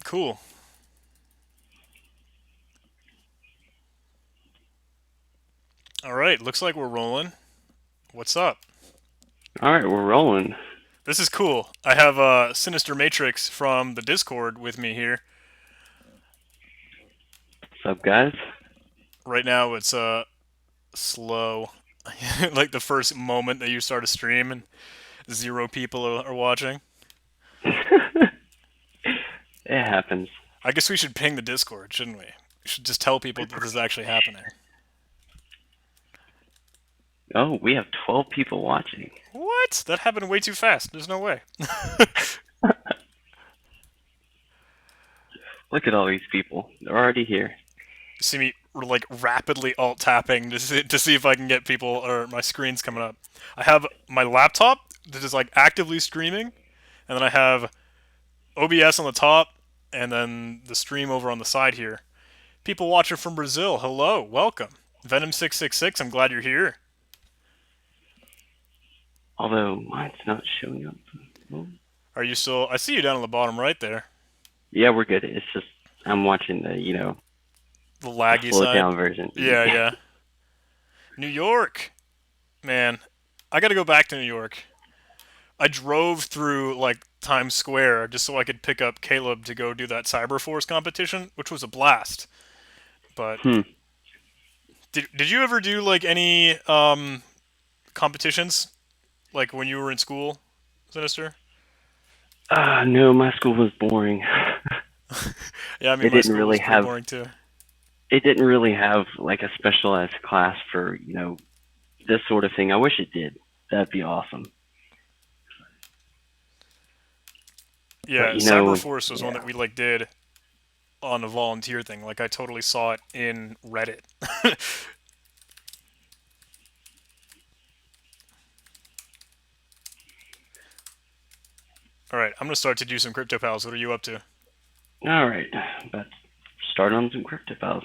Cool. All right, looks like we're rolling. What's up? All right, we're rolling. This is cool. I have Sinister Matrix from the Discord with me here. What's up, guys? Right now it's slow. Like the first moment that you start a stream and zero people are watching. It happens. I guess we should ping the Discord, shouldn't we? We should just tell people that this is actually happening. Oh, we have 12 people watching. What? That happened way too fast. There's no way. Look at all these people. They're already here. See me like rapidly alt tapping to see if I can get people or my screen's coming up. I have my laptop that is like actively streaming, and then I have OBS on the top, and then the stream over on the side here. People watching from Brazil, hello, welcome. Venom666, I'm glad you're here. Although mine's not showing up. Oh. Are you still? I see you down on the bottom right there. Yeah, we're good. It's just I'm watching The the laggy slowed side. down version. Yeah, yeah. New York, man. I gotta go back to New York. I drove through like Times Square just so I could pick up Caleb to go do that Cyberforce competition, which was a blast. But Hmm. did you ever do like any competitions like when you were in school, Sinister? No, my school was boring. Yeah, I mean It my didn't school really was pretty have boring too. it didn't really have like a specialized class for, this sort of thing. I wish it did. That'd be awesome. But Yeah, Cyberforce was one yeah. that we like did on a volunteer thing. Like I totally saw it in Reddit. All right, I'm gonna start to do some Cryptopals. What are you up to? All right, let's start on some Cryptopals.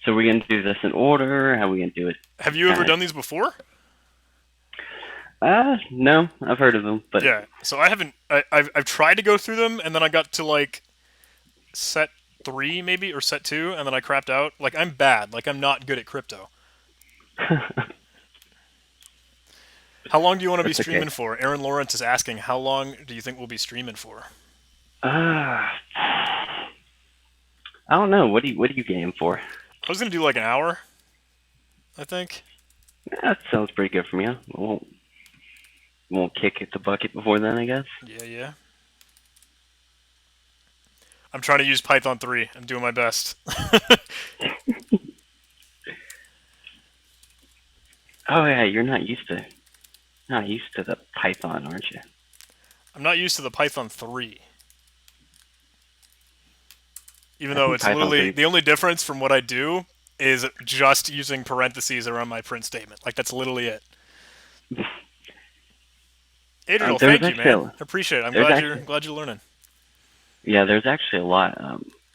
So we're gonna do this in order. How are we gonna do it? Have you ever Kind done these before? no, I've heard of them, but Yeah. So I haven't. I've tried to go through them, and then I got to like set three maybe or set two, and then I crapped out. Like I'm bad. Like I'm not good at crypto. How long do you want to be that's okay. streaming for? Aaron Lawrence is asking, how long do you think we'll be streaming for? I don't know. What do you game for? I was gonna do like an hour. I think. That sounds pretty good for me. I won't kick the bucket before then, I guess. Yeah, yeah. I'm trying to use Python 3. I'm doing my best. Oh yeah, you're not used to the Python, aren't you? I'm not used to the Python 3. Even I though think it's Python literally 3. the only difference from what I do is just using parentheses around my print statement. Like that's literally it. Adriel, There's thank you, man. actually I appreciate it. I'm there's glad you're actually glad you're learning. yeah, there's actually a lot.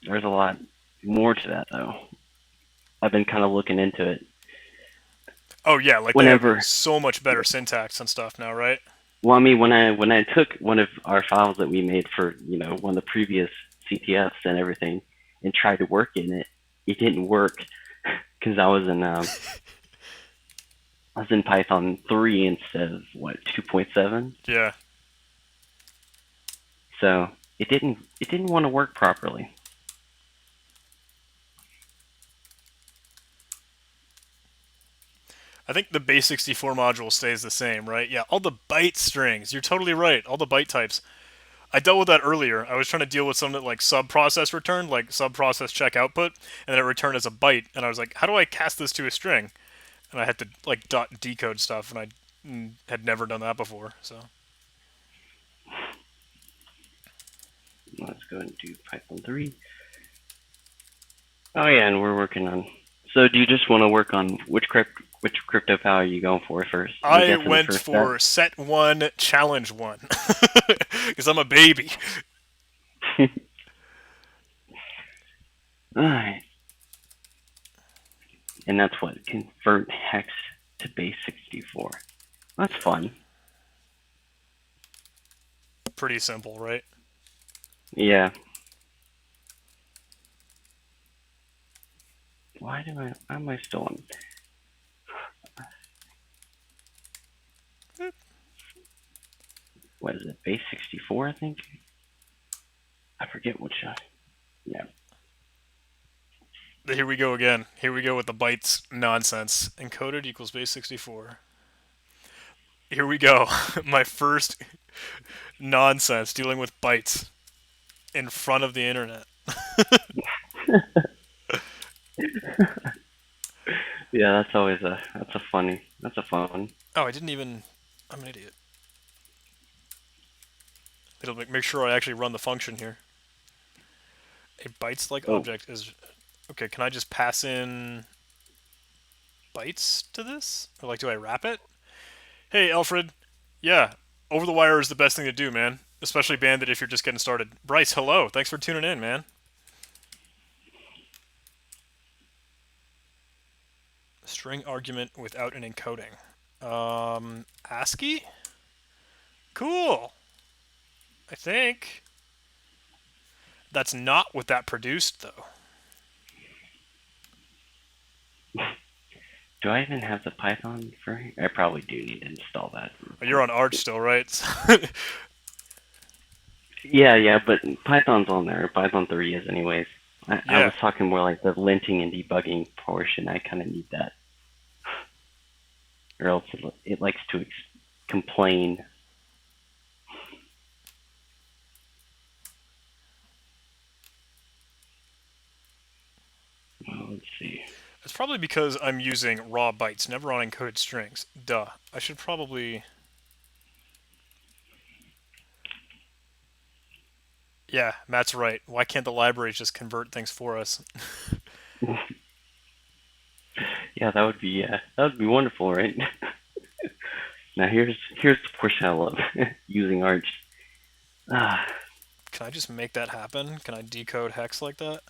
There's a lot more to that though. I've been kind of looking into it. Oh yeah, like they have Whenever so much better syntax and stuff now, right? Well, I mean, when I took one of our files that we made for one of the previous CTFs and everything, and tried to work in it, it didn't work because I was in Python 3 instead of what 2.7, Yeah. so it didn't want to work properly. I think the base64 module stays the same, right? Yeah, all the byte strings. You're totally right. All the byte types. I dealt with that earlier. I was trying to deal with something like subprocess return, like subprocess check output, and then it returned as a byte. And I was like, how do I cast this to a string? And I had to like dot decode stuff, and I had never done that before. So Let's go and do Python 3. Oh yeah, and we're working on. So do you just want to work on which crypto power are you going for first? I'm I guessing the went first step. for set one, challenge one, because I'm a baby. Alright. And that's what convert hex to base 64. That's fun. Pretty simple, right? Yeah. Why am I still on? What is it? Base 64, I think. I forget which. Yeah. Here we go again. Here we go with the bytes nonsense. Encoded equals base 64. Here we go. My first nonsense dealing with bytes in front of the internet. Yeah, that's a funny. That's a fun one. Oh, I didn't even. I'm an idiot. It'll make sure I actually run the function here. A bytes-like Oh, object is. Okay, can I just pass in bytes to this? Or, like, do I wrap it? Hey, Alfred. Yeah, over the wire is the best thing to do, man. Especially Bandit if you're just getting started. Bryce, hello. Thanks for tuning in, man. String argument without an encoding. ASCII? Cool. I think. That's not what that produced, though. do I even have the Python for? I probably do need to install that. You're on Arch still, right? Yeah, but Python's on there. Python 3 is anyways. I Yeah. was talking more like the linting and debugging portion. I kind of need that, or else it likes to complain. Well, let's see. It's probably because I'm using raw bytes, never on encoded strings. Duh. I should probably. Yeah, Matt's right. Why can't the libraries just convert things for us? Yeah, that would be wonderful, right? Now here's the portion I love using Arch. Ah, Can I just make that happen? Can I decode hex like that?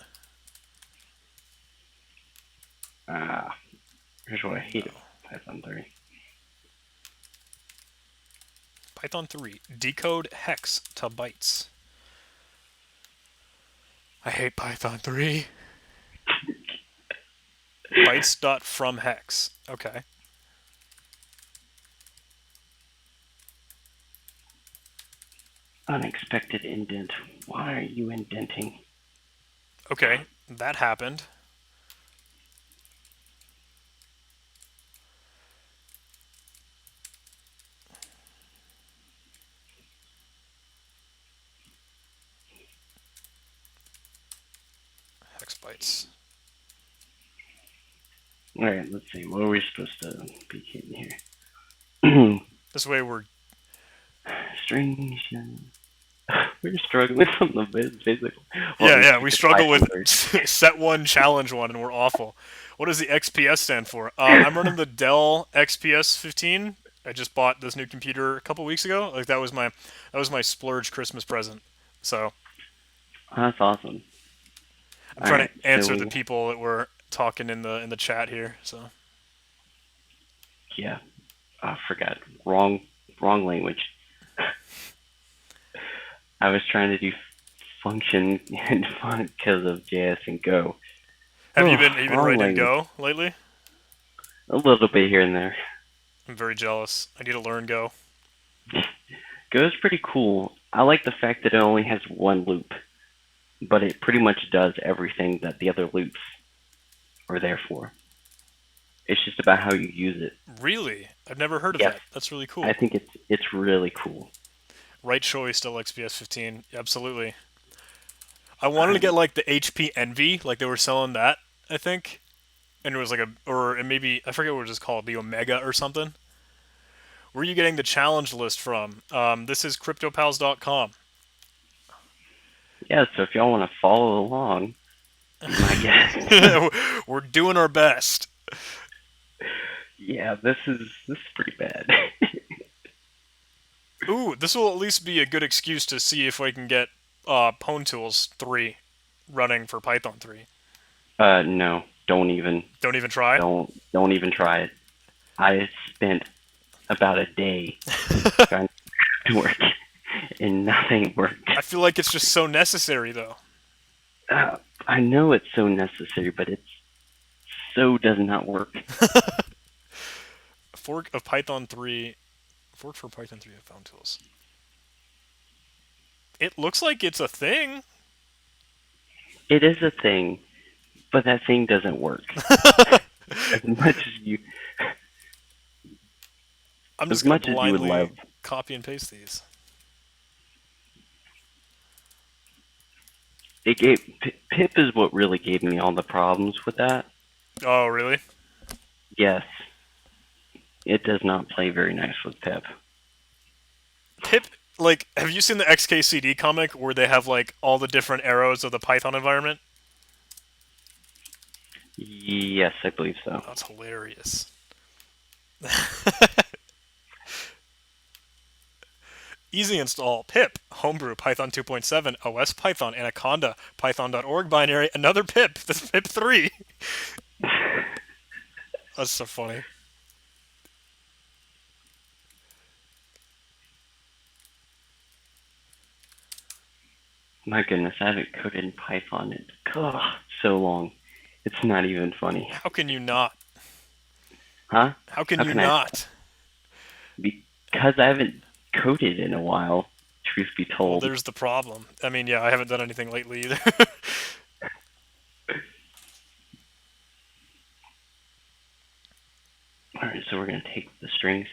ah. Here's what I hate No. about Python 3. Python 3. Decode hex to bytes. I hate Python 3. Bytes dot from hex. Okay. Unexpected indent. Why are you indenting? Okay, that happened. Hex bytes. Alright, let's see. What are we supposed to be hitting here? This way we're. Strings. We're struggling on the basic. Well, Yeah, we struggle with Python set one, challenge one, and we're awful. What does the XPS stand for? I'm running the Dell XPS 15. I just bought this new computer a couple weeks ago. Like that was my splurge Christmas present. So That's awesome. I'm All trying right, to answer the so people that were talking in the chat here. So yeah, I forgot. Wrong language. I was trying to do function and fun because of JS and Go. have you Oh, been wrong writing in language. Go lately? A little bit here and there. I'm very jealous. I need to learn Go. Go is pretty cool. I like the fact that it only has one loop, but it pretty much does everything that the other loops are there for. It's just about how you use it. Really? I've never heard of Yes, that. That's really cool. I think it's really cool. Right choice, Dell XPS 15. Absolutely. I wanted to Um, get like the HP Envy, like they were selling that, I think, and it was like or maybe I forget what it was called, the Omega or something. Where are you getting the challenge list from? This is Cryptopals.com. yeah, so if y'all want to follow along, be my guest. We're doing our best. Yeah, this is pretty bad. Ooh, this will at least be a good excuse to see if I can get Pwn Tools 3 running for Python 3. No, don't even Don't even try. don't even try it. I spent about a day trying to work, and nothing worked. I feel like it's just so necessary, though. I know it's so necessary, but it's so does not work. Fork of Python 3. Fork for Python 3 of found tools. It looks like it's a thing. It is a thing, but that thing doesn't work. As much as you, I'm as just gonna much as you would blindly love copy and paste these. it. Pip is what really gave me all the problems with that. Oh, really? Yes, it does not play very nice with Pip. Pip, like, have you seen the XKCD comic where they have like all the different arrows of the Python environment? Yes, I believe so. That's hilarious. Easy install pip homebrew Python 2.7 OS Python Anaconda Python.org binary another pip. This is pip 3. That's so funny. My goodness, I haven't coded in Python in so long. It's not even funny. How can you not? Huh? How can How you can I? not? Because I haven't coded in a while, truth be Well, told. there's the problem. I mean, yeah, I haven't done anything lately either. Alright, so we're going to take the strings.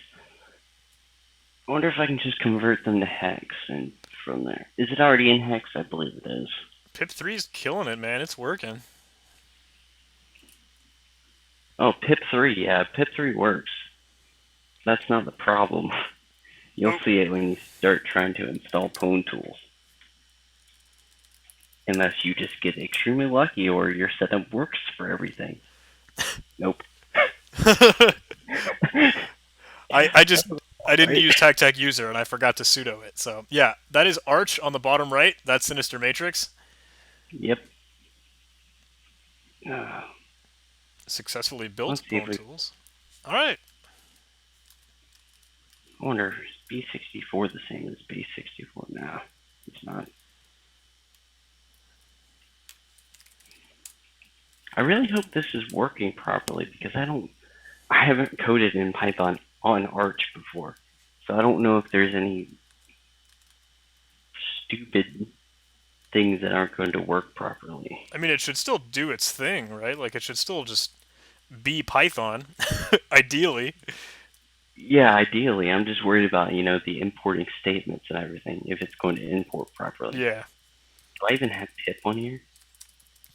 I wonder if I can just convert them to hex and from there. Is it already in hex? I believe it is. Pip 3's killing it, man. It's working. Oh, pip 3. Yeah, pip 3 works. That's not the problem. You'll see it when you start trying to install Pwn tools. Unless you just get extremely lucky or your setup works for everything. Nope. I didn't use TacTac user and I forgot to sudo it. So yeah, that is Arch on the bottom right. That's Sinister Matrix. Yep. Uh, Successfully built let's see if Pwn we. tools. All right. I wonder is B64 the same as B64? No, it's not. I really hope this is working properly because I haven't coded in Python on Arch before, so I don't know if there's any stupid things that aren't going to work properly. I mean, it should still do its thing, right? Like, it should still just be Python, ideally. Yeah, ideally, I'm just worried about the importing statements and everything if it's going to import properly. Yeah, Do I even have pip on here?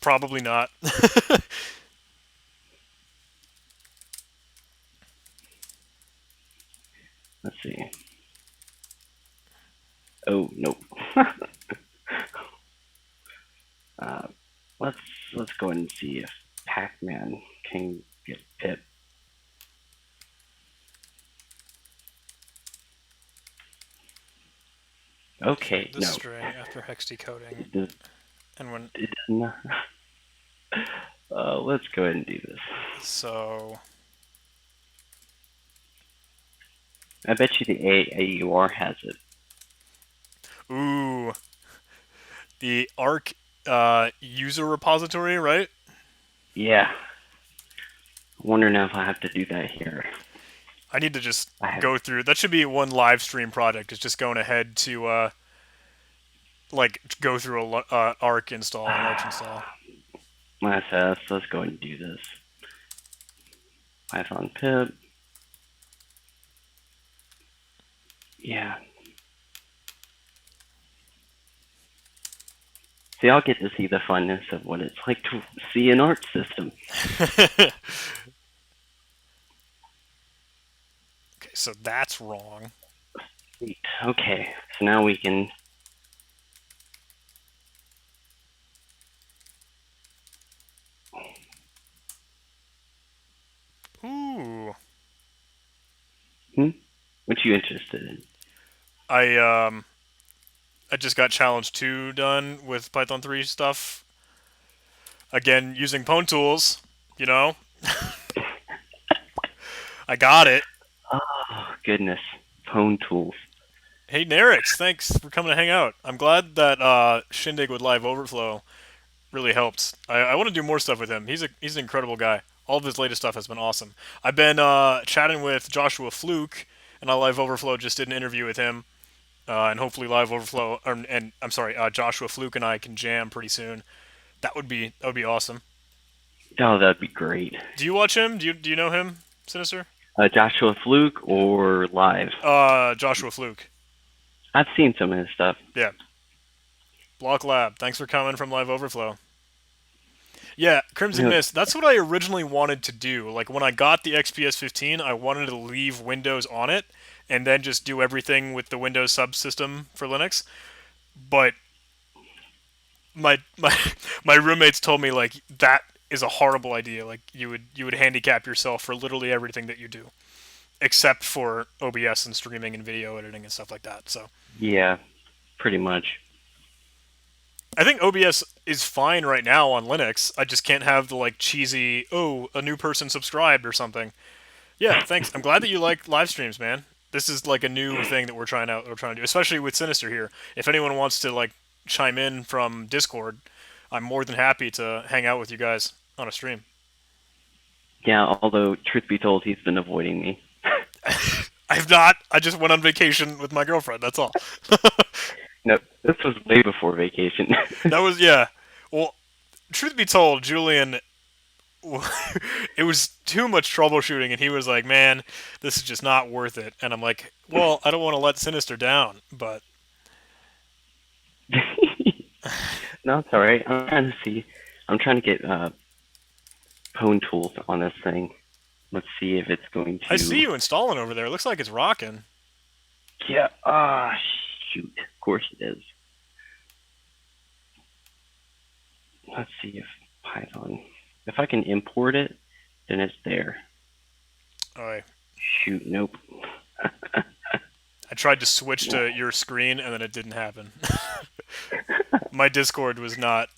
probably not. Let's see. Oh nope. uh, let's go ahead and see if Pac-Man can get pip. Okay, The no. string after hex decoding, It and when does not. Let's go ahead and do this. so I bet you the AUR has it. ooh, the Arc user repository, right? Yeah. I wonder now if I have to do that here. I need to just I have. go through. That should be one live stream project. Is just going ahead to like go through a Arc install and Arch install. Let's go ahead and do this. Python pip. Yeah. See, I'll get to see the funness of what it's like to see an art system. Okay, so that's wrong. Sweet. Okay, so now we can. Ooh. What you interested in? I just got challenge 2 done with Python 3 stuff. Again, using Pwn tools, you know. I got it. Oh goodness, Pwn tools. Hey Nerix, thanks for coming to hang out. I'm glad that Shindig with Live Overflow really helped. I want to do more stuff with him. He's an incredible guy. All of his latest stuff has been awesome. I've been chatting with Joshua Fluke, and Live Overflow just did an interview with him, and hopefully Live Overflow, and I'm sorry, Joshua Fluke and I can jam pretty soon. That would be awesome. Oh, that'd be great. Do you watch him? Do you know him, Sinister? Joshua Fluke or live? Joshua Fluke. I've seen some of his stuff. Yeah. Block Lab. Thanks for coming from Live Overflow. Yeah, You Crimson know, Mist. That's what I originally wanted to do. Like when I got the XPS 15, I wanted to leave Windows on it and then just do everything with the Windows subsystem for Linux. But my my roommates told me like that is a horrible idea. Like you would handicap yourself for literally everything that you do, except for OBS and streaming and video editing and stuff like that. So yeah, pretty much. I think OBS is fine right now on Linux. I just can't have the like cheesy, oh, a new person subscribed or something. Yeah, thanks. I'm glad that you like live streams, man. This is like a new thing that we're trying to do, especially with Sinister here. If anyone wants to like chime in from Discord, I'm more than happy to hang out with you guys on a stream. Yeah, although truth be told, he's been avoiding me. I've not. I just went on vacation with my girlfriend. That's all. No, this was way before vacation. That was yeah. Well, truth be told, Julian, it was too much troubleshooting, and he was like, "Man, this is just not worth it." And I'm like, "Well, I don't want to let Sinister down, but No, it's alright. I'm trying to see. I'm trying to get Pwn tools on this thing. Let's see if it's going I see to. you installing over there. It looks like it's rocking." Yeah. Ah, shoot. Of course it is. Let's see if Python. If I can import it, then it's there. All right. Shoot. Nope. I tried to switch to your screen, and then it didn't happen. My Discord was not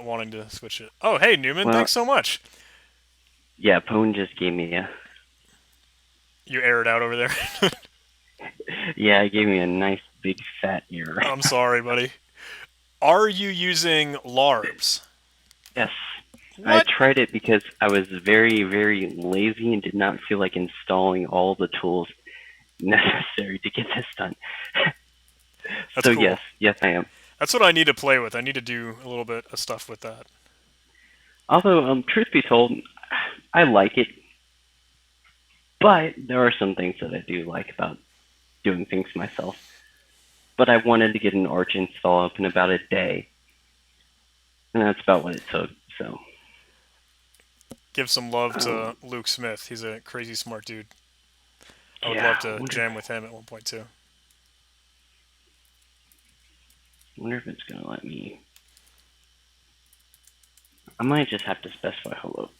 wanting to switch it. Oh, hey Newman, Well, thanks so much. yeah. Pwn just gave me a. You aired out over there. Yeah, it gave me a nice big fat error. I'm sorry, buddy. Are you using LARPs? Yes. I What? tried it because I was very, very lazy and did not feel like installing all the tools necessary to get this done. That's So cool. yes, I am. That's what I need to play with. I need to do a little bit of stuff with that. Although, truth be told, I like it, but there are some things that I do like about doing things myself. But I wanted to get an Arch install up in about a day, and that's about what it took. So, Give some love um, to Luke Smith. He's a crazy smart dude. I would yeah, love to wonder, jam with him at one point too. wonder if it's gonna let me. I might just have to specify hello.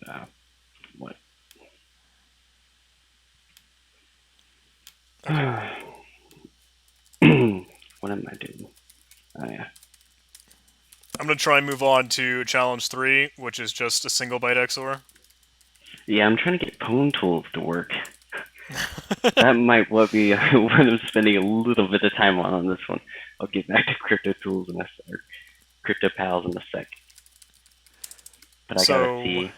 Uh, what? Okay. What am I doing? Oh yeah. I'm gonna try and move on to challenge 3, which is just a single byte XOR. Yeah, I'm trying to get Pwn tools to work. That might what be what I'm spending a little bit of time on this one. I'll get back to crypto tools in a sec, or Cryptopals in a sec. But I gotta So, see.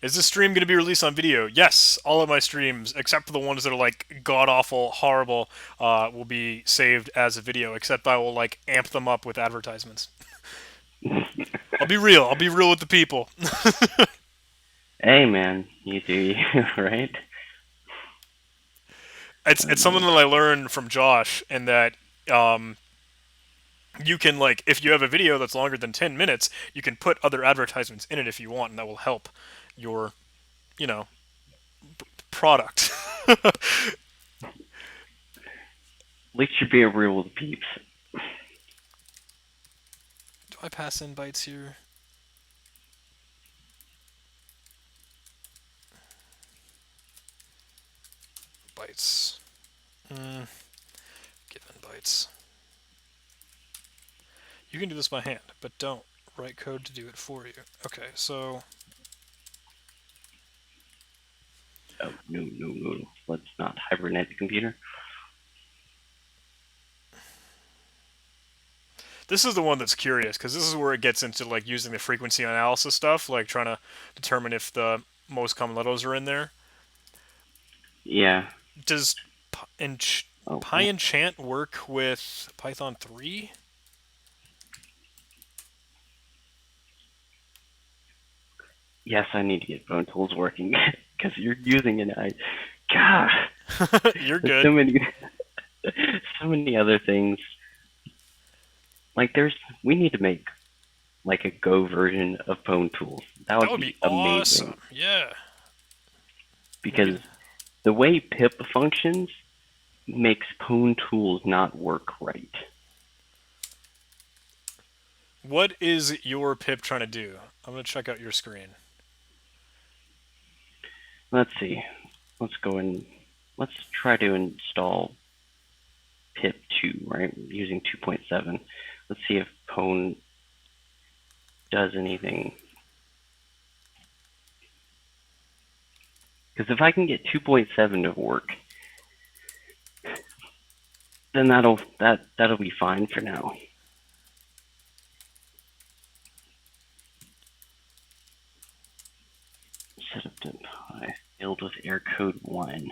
is this stream going to be released on video? Yes, all of my streams, except for the ones that are like god awful, horrible, will be saved as a video. Except I will like amp them up with advertisements. I'll be real. I'll be real with the people. Hey man, you do you, right? It's something that I learned from Josh, and that um, you can like if you have a video that's longer than 10 minutes, you can put other advertisements in it if you want, and that will help your you know product. At least you're being real with the peeps. Do I pass in bytes here? Bytes. Given bytes. You can do this by hand, but don't write code to do it for you. Okay, so Oh no no no! Let's not hibernate the computer. This is the one that's curious because this is where it gets into like using the frequency analysis stuff, like trying to determine if the most common letters are in there. Yeah. Does P- ench- Oh, PyEnchant work with Python 3? yes, I need to get phone tools working because you're using it. God, You're there's good. so many other things. Like we need to make like a Go version of phone tools. That That would would be be amazing awesome. Yeah. because Maybe. the way pip functions makes phone tools not work right. What is your pip trying to do? I'm gonna check out your screen. Let's see. Let's go and let's try to install pip 2, right? Using 2.7. Let's see if pwn does anything. Because if I can get 2.7 to work, then that'll be fine for now. Setup to Pi failed with error code 1.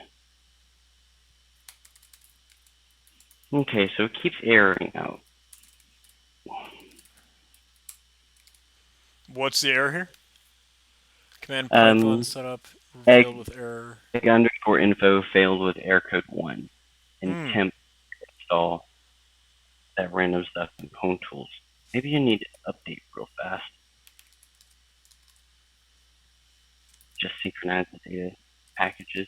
Okay, so it keeps erroring out. What's the error here? Command pipeline Um, setup egg, failed with error. egg underscore info failed with error code 1. And Hmm. temp install that random stuff in Pwn Tools. Maybe you need to update real fast. Just synchronize the data packages.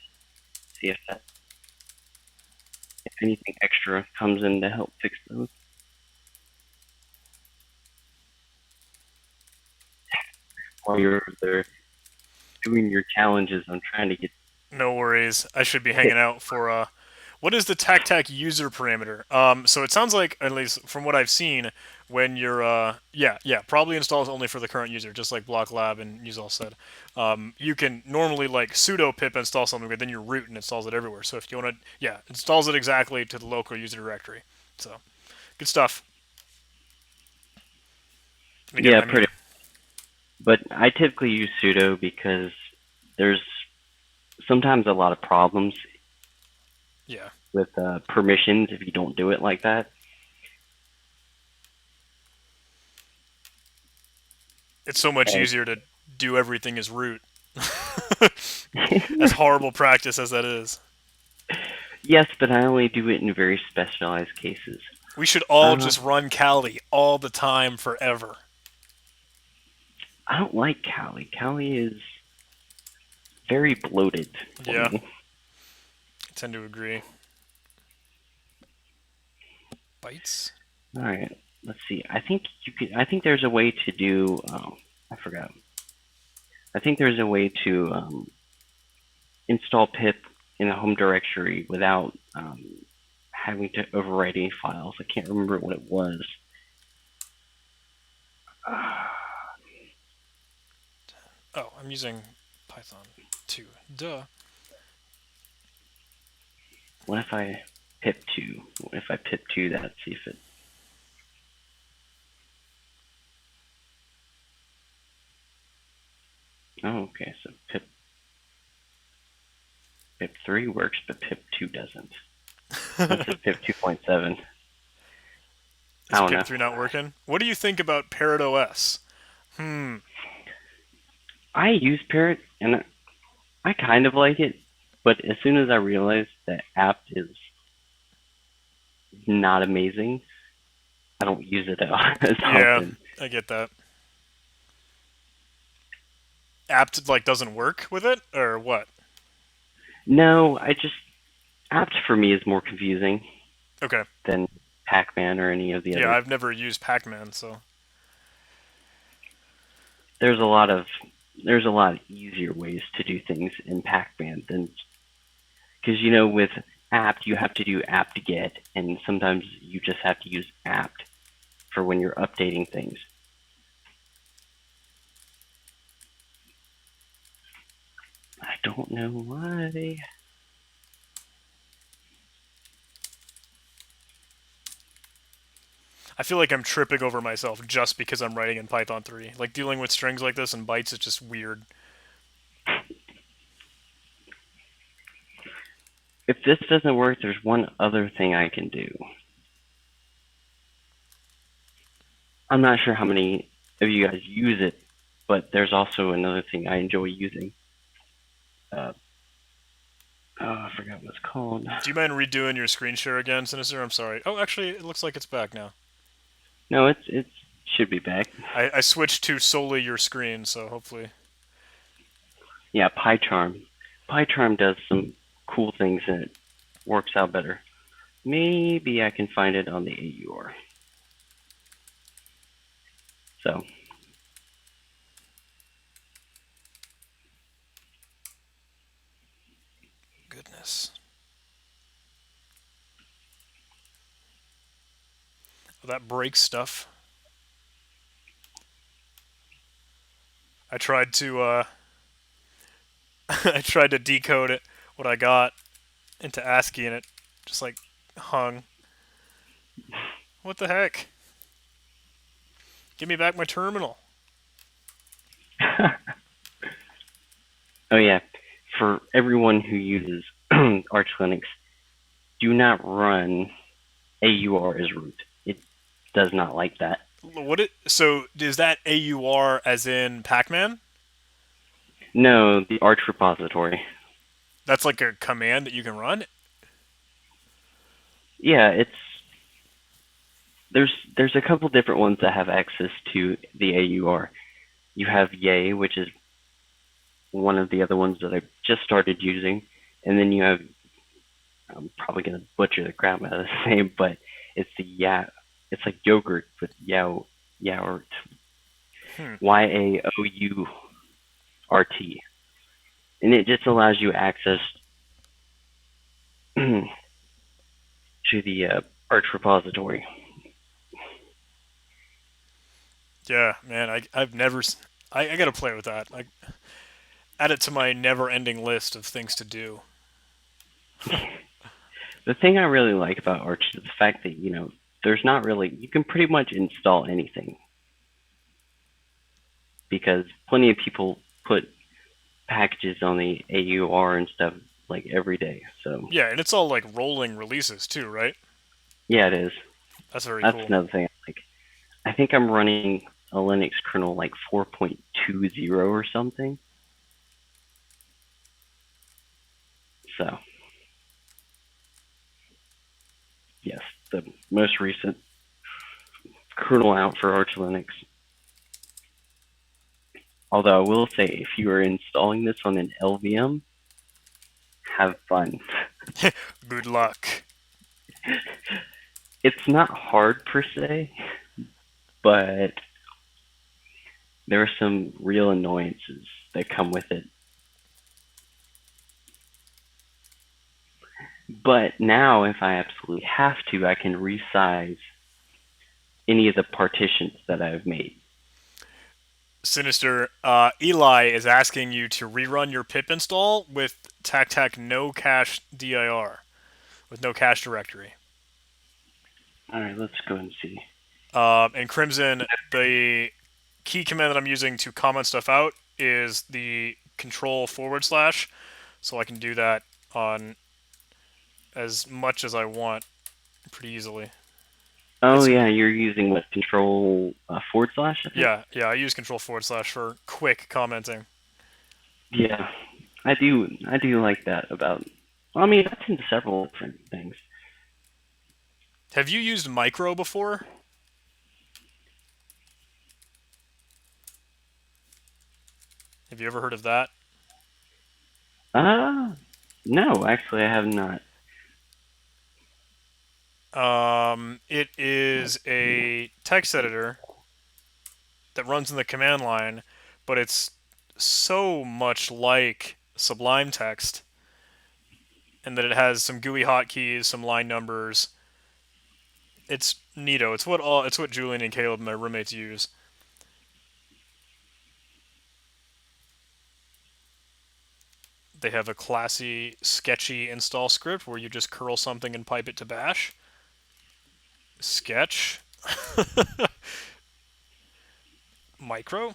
See if anything extra comes in to help fix those. While you're there doing your challenges, I'm trying to get No worries. I should be hit. hanging out for what is the TacTac user parameter? So it sounds like, at least from what I've seen, when you're yeah, probably installs only for the current user, just like Block Lab and Usal said. You can normally like sudo pip install something, but then you root and installs it everywhere. So if you want to, yeah, installs it exactly to the local user directory. So good stuff. And again, Yeah, I mean, pretty. But I typically use sudo because there's sometimes a lot of problems yeah, with permissions if you don't do it like that. it's so much And easier to do everything as root. As horrible practice as that is. yes, but I only do it in very specialized cases. We should all Uh, just run Kali all the time forever. I don't like Kali. Kali is very bloated for Yeah, me. I tend to agree. Bytes? All right, let's see. I think you could. I think there's a way to do. I forgot. I think there's a way to install pip in a home directory without having to overwrite any files. I can't remember what it was. Oh, I'm using Python 2. Duh. What if I pip 2? What if I pip 2 that, see if it... Oh, okay, so pip 3 works, but pip 2 doesn't. That's a pip 2.7. I Is don't know. pip3 not working? What do you think about Parrot OS? Hmm. I use Parrot, and I kind of like it, but as soon as I realized that apt is not amazing, I don't use it as Yeah, often. I get that. Apt like doesn't work with it or what? No, apt for me is more confusing Okay. than Pac-Man or any of the Yeah, others. I've never used Pacman, so There's a lot of easier ways to do things in Pac-Man than because with apt you have to do apt-get, and sometimes you just have to use apt for when you're updating things. I don't know why. I feel like I'm tripping over myself just because I'm writing in Python 3. Like dealing with strings like this and bytes is just weird. If this doesn't work, there's one other thing I can do. I'm not sure how many of you guys use it, but there's also another thing I enjoy using. Uh, I forgot what it's called. Do you mind redoing your screen share again, Sinister? I'm sorry. Oh, actually, it looks like it's back now. No, it should be back. I switched to solely your screen, so hopefully. Yeah, PyCharm. PyCharm does some cool things and it works out better. Maybe I can find it on the AUR. So, Goodness. Well, that breaks stuff. I tried to I tried to decode it, what I got, into ASCII, and it just like hung. What the heck? Give me back my terminal. oh yeah, for everyone who uses Arch Linux, do not run AUR as root. It does not like that. So is that AUR as in Pac-Man? No, the Arch repository. That's like a command that you can run. Yeah, there's a couple different ones that have access to the AUR. You have Yay, which is one of the other ones that I just started using, and then you have, I'm probably gonna butcher the crap out of this name, but it's the it's like yogurt with Yaourt, Hmm. YAOURT, and it just allows you access to the Arch repository. Yeah, man. I've never. I gotta play with that. Like, add it to my never-ending list of things to do. The thing I really like about Arch is the fact that there's not really you can pretty much install anything because plenty of people put packages on the AUR and stuff like every day. So Yeah, and it's all like rolling releases too, right? yeah, it is. That's very That's cool. another thing I like. I think I'm running a Linux kernel like 4.20 or something. So yes, the most recent kernel out for Arch Linux. Although I will say, if you are installing this on an LVM, have fun. Good luck. It's not hard per se, but there are some real annoyances that come with it. But now, if I absolutely have to, I can resize any of the partitions that I've made. Sinister. Eli is asking you to rerun your pip install with tac no cache dir with no cache directory. All right, let's go and see. And Crimson, the key command that I'm using to comment stuff out is the control /, so I can do that on as much as I want pretty easily. Oh It's yeah, you're using what control /, I think. yeah. I use control / for quick commenting. Yeah, I do like that about. Well, I mean, that's in several different things. Have you used micro before? Have you ever heard of that? Uh, no, actually, I have not. It is a text editor that runs in the command line, but it's so much like Sublime Text, and that it has some GUI hotkeys, some line numbers. It's neato. It's what Julian and Caleb, my roommates, use. They have a classy, sketchy install script where you just curl something and pipe it to bash. Sketch. Micro.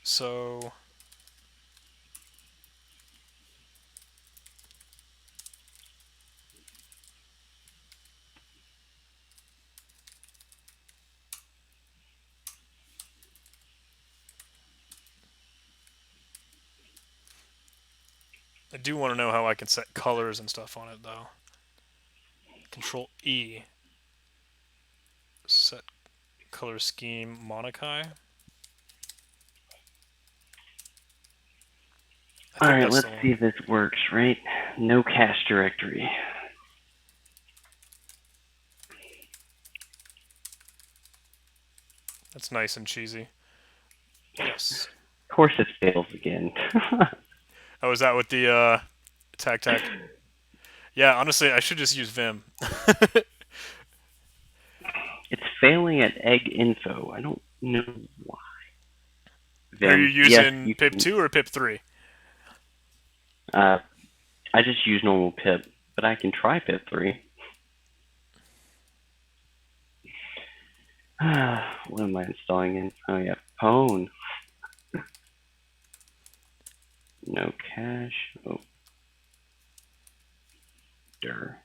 So I do want to know how I can set colors and stuff on it though. Control E. Set color scheme Monokai. I think Alright, that's let's the one. see if this works, right? No cache directory. That's nice and cheesy. Yes. Of course it fails again. Oh, is that with the tac tac? Yeah, honestly, I should just use Vim. It's failing at egg info. I don't know why. Are you Vim. Yes, using you pip can. 2 or pip 3? Uh, I just use normal pip, but I can try pip 3. What am I installing in? Oh yeah, Pwn. No cache. Oh, dir.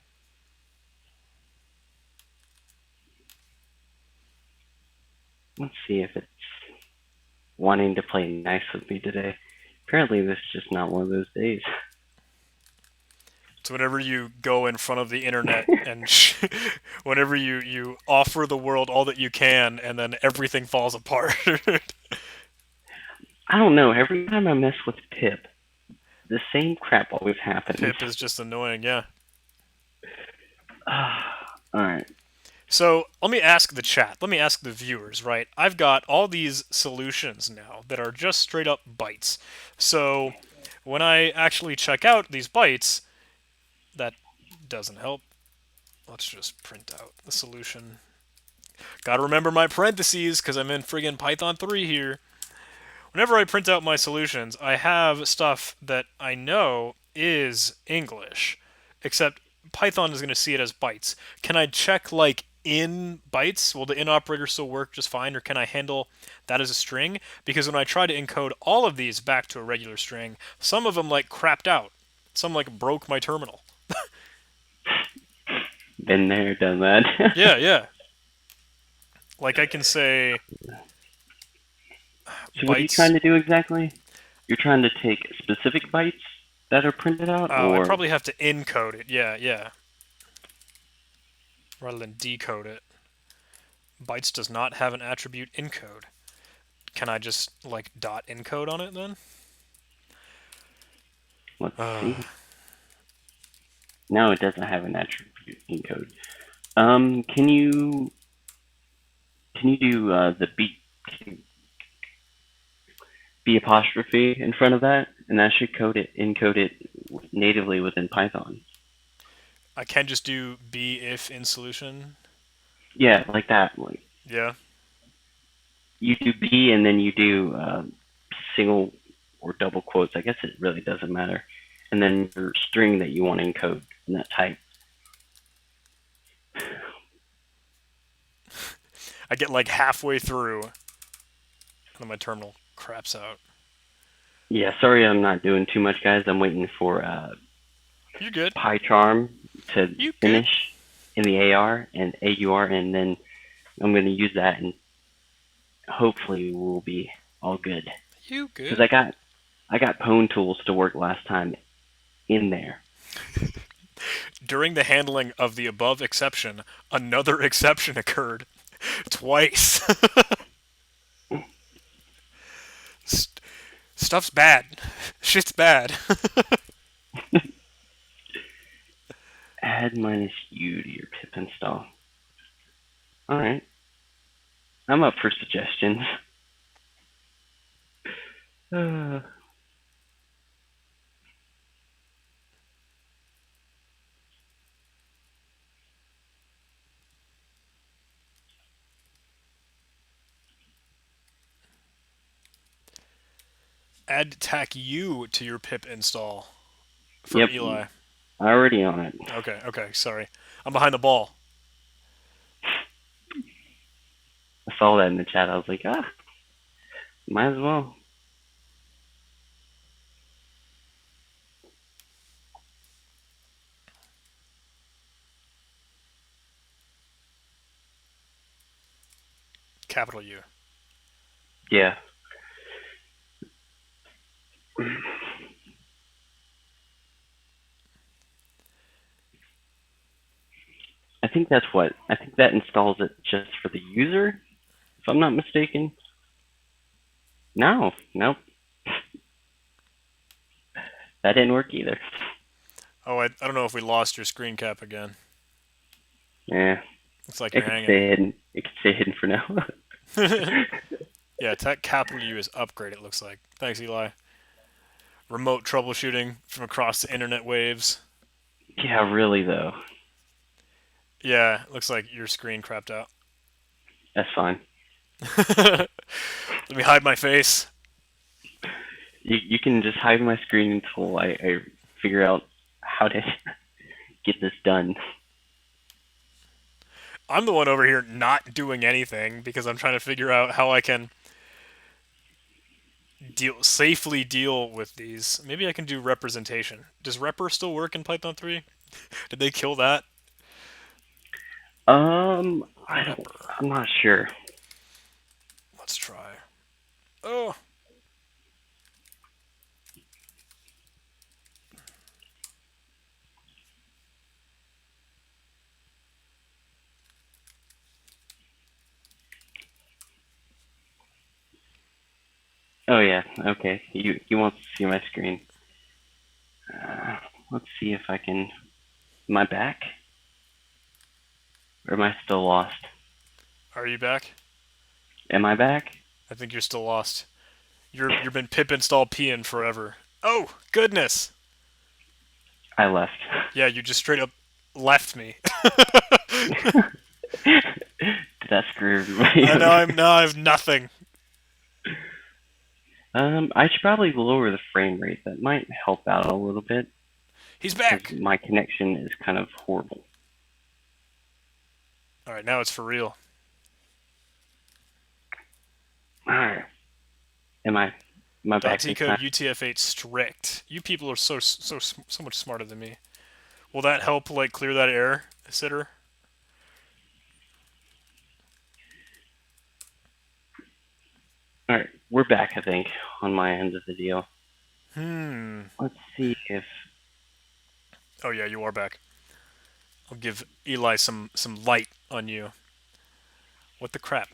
Let's see if it's wanting to play nice with me today. Apparently, this is just not one of those days. So whenever you go in front of the internet and whenever you offer the world all that you can and then everything falls apart. I don't know. Every time I mess with pip, the same crap always happens. Pip is just annoying, yeah. Alright. So let me ask the chat, let me ask the viewers, right? I've got all these solutions now that are just straight up bytes. So when I actually check out these bytes, that doesn't help. Let's just print out the solution. Gotta remember my parentheses because I'm in friggin' Python 3 here. Whenever I print out my solutions, I have stuff that I know is English, except Python is going to see it as bytes. Can I check like in bytes? Will the in operator still work just fine, or can I handle that as a string? Because when I try to encode all of these back to a regular string, some of them like crapped out. Some like broke my terminal. Been there, done that. Yeah, yeah. Like I can say So what are you bytes. trying to do exactly? You're trying to take specific bytes that are printed out, Oh, I or probably have to encode it. Yeah, yeah. Rather than decode it. Bytes does not have an attribute encode. Can I just like dot encode on it then? let's Uh, see. No, it doesn't have an attribute encode. Can you do the B apostrophe in front of that, and that should encode it natively within Python. I can just do b if in solution. Yeah, like that. Like Yeah. you do B and then you do single or double quotes. I guess it really doesn't matter. And then your string that you want to encode in that type. I get like halfway through, and then my terminal craps out. Yeah, sorry I'm not doing too much, guys. I'm waiting for You good? PyCharm to You good? finish in the AR and AUR, and then I'm going to use that, and hopefully we'll be all good. You Because good? I got Pwn tools to work last time in there. During the handling of the above exception, another exception occurred. Twice. Stuff's bad. Shit's bad. Add minus U to your pip install. All right, I'm up for suggestions. Add tac u to your pip install from Yep, Eli. Already on it. Okay, okay, sorry. I'm behind the ball. I saw that in the chat. I was like, might as well. Capital U. Yeah. I think that's what. I think that installs it just for the user, if I'm not mistaken. No, nope. That didn't work either. Oh, I don't know if we lost your screen cap again. Yeah, Looks like it you're could hanging. stay hidden. It could stay hidden for now. Yeah, tech capital U is upgrade, it looks like. Thanks, Eli. Remote troubleshooting from across the internet waves. Yeah, really though. Yeah, looks like your screen crapped out. That's fine. Let me hide my face. You can just hide my screen until I figure out how to get this done. I'm the one over here not doing anything because I'm trying to figure out how I can safely deal with these. Maybe I can do representation. Does repr still work in Python 3? Did they kill that? I don't. Repr. I'm not sure. Let's try. Oh, Oh yeah. Okay. You want to see my screen? Let's see if I can. Am I back? Or am I still lost? are you back? Am I back? I think you're still lost. You've been pip install peeing forever. Oh goodness. I left. Yeah, you just straight up left me. Did that screw everybody I know over? I have nothing. I should probably lower the frame rate. That might help out a little bit He's because back. my connection is kind of horrible. All right, now it's for real. Alright. Am I back .t this code time? UTF-8 strict. You people are so much smarter than me. Will that help like clear that error, sitter? Alright, we're back, I think, on my end of the deal. Hmm. Let's see if. Oh yeah, you are back. I'll give Eli some light on you. What the crap?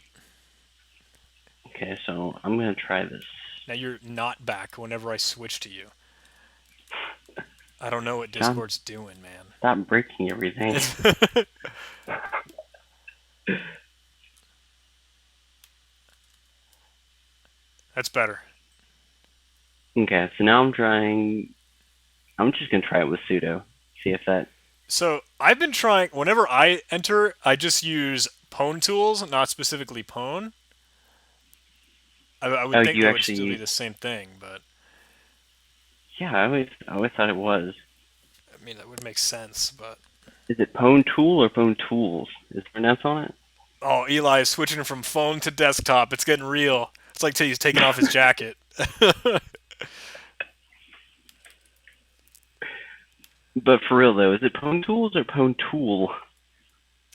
Okay, so I'm gonna try this. Now you're not back whenever I switch to you. I don't know what John, Discord's doing, man. stop breaking everything. That's better. Okay, so now I'm trying. I'm just gonna try it with sudo. See if that. So I've been trying. Whenever I enter, I just use pwn tools, not specifically pwn. I would Oh, think you that would actually still be use. the same thing, but Yeah, I always thought it was. I mean that would make sense. But Is it Pwn Tool or Pwn Tools? Is there an S on it? oh, Eli is switching from phone to desktop. It's getting real. It's like he's taking off his jacket. But for real though, is it Pwn Tools or Pwn Tool?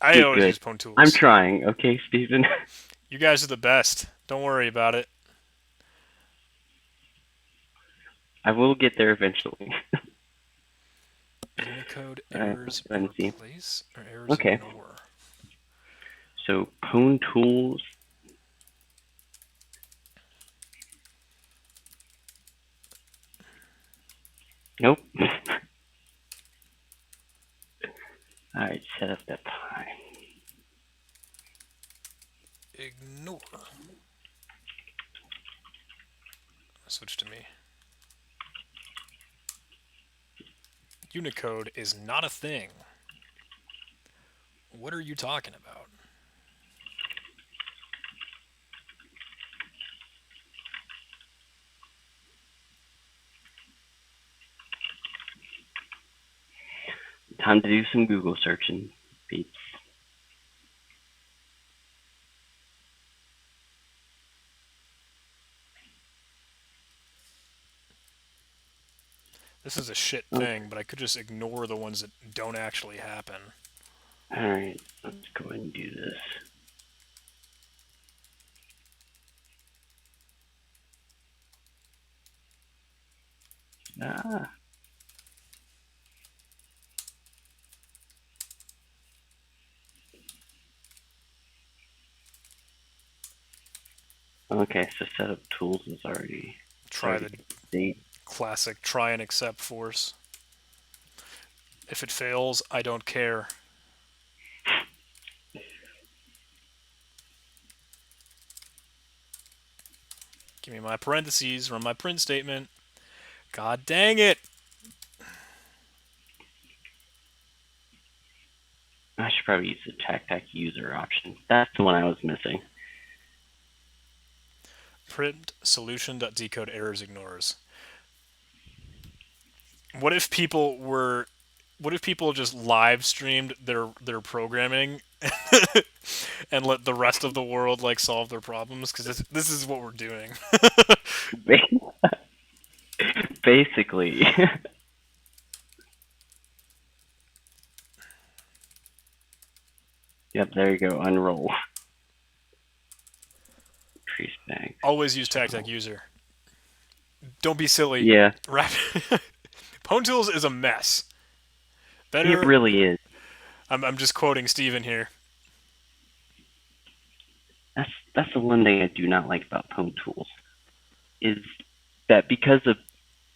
I Good, always good. use pwn I'm tools. trying. Okay, Stephen. You guys are the best. Don't worry about it. I will get there eventually. Unicode All right, errors let's go ahead and see. replace or errors Okay, ignore. so Pwn Tools. Nope. All right, set up that time. Ignore. Switch to me. Unicode is not a thing. What are you talking about? Time to do some Google searching. Beats. This is a shit Okay. thing, but I could just ignore the ones that don't actually happen. Alright, let's go ahead and do this. Ah. Okay, so setup tools is already Try the complete. classic try and accept force. If it fails, I don't care. Give me my parentheses, run my print statement. God dang it! I should probably use the TAC user option. That's the one I was missing. Print solution.decode errors ignores. What if people were what if people just live streamed their programming and let the rest of the world like solve their problems? Because this is what we're doing. Basically. Yep, there you go. Unroll. Trace back. Always use TAC user. Don't be silly. Yeah, Pwn Tools is a mess. it Better. really is. I'm just quoting Steven here. That's the one thing I do not like about Pwn Tools is that because of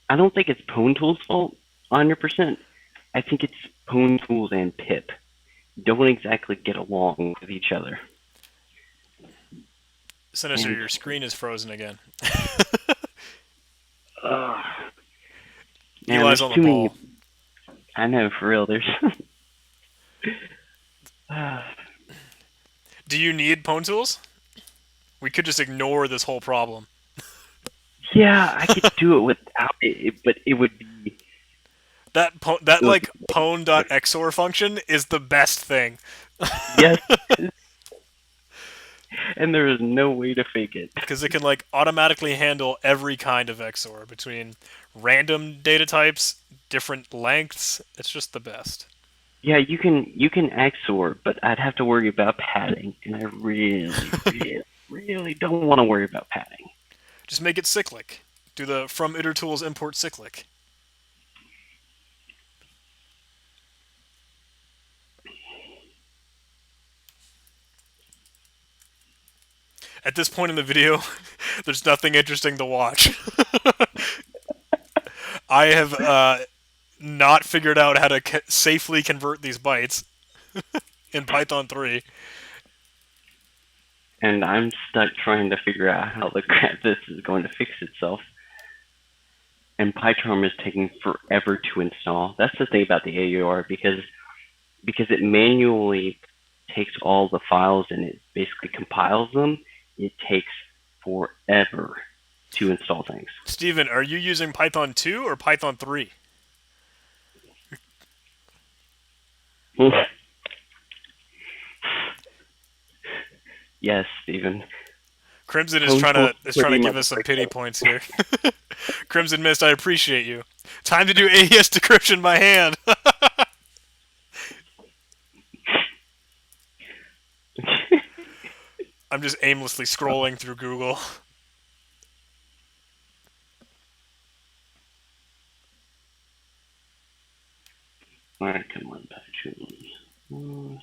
I don't think it's Pwn Tools' fault 100%. I think it's Pwn Tools and Pip don't exactly get along with each other. Sinister, And your screen is frozen again. uh, man, Eli's there's on the too many. ball. I know for real. There's. Do you need Pwn Tools? We could just ignore this whole problem. Yeah, I could do it without it, but it would be. That It would like pwn.xor function is the best thing. yes, and there is no way to fake it. Because it can like automatically handle every kind of XOR between random data types, different lengths. It's just the best. Yeah, you can XOR, but I'd have to worry about padding, and I really don't want to worry about padding. Just make it cyclic. Do the from itertools import cyclic. At this point in the video, there's nothing interesting to watch. I have not figured out how to safely convert these bytes in Python 3. And I'm stuck trying to figure out how this is going to fix itself. And PyCharm is taking forever to install. That's the thing about the AUR because it manually takes all the files and it basically compiles them. It takes forever to install things. Steven, are you using Python 2 or Python 3? Yes, Stephen. Crimson is trying to give us some pity points here. Crimson Mist, I appreciate you. Time to do AES decryption by hand. I'm just aimlessly scrolling through Google. Alright, come on, PyCharm.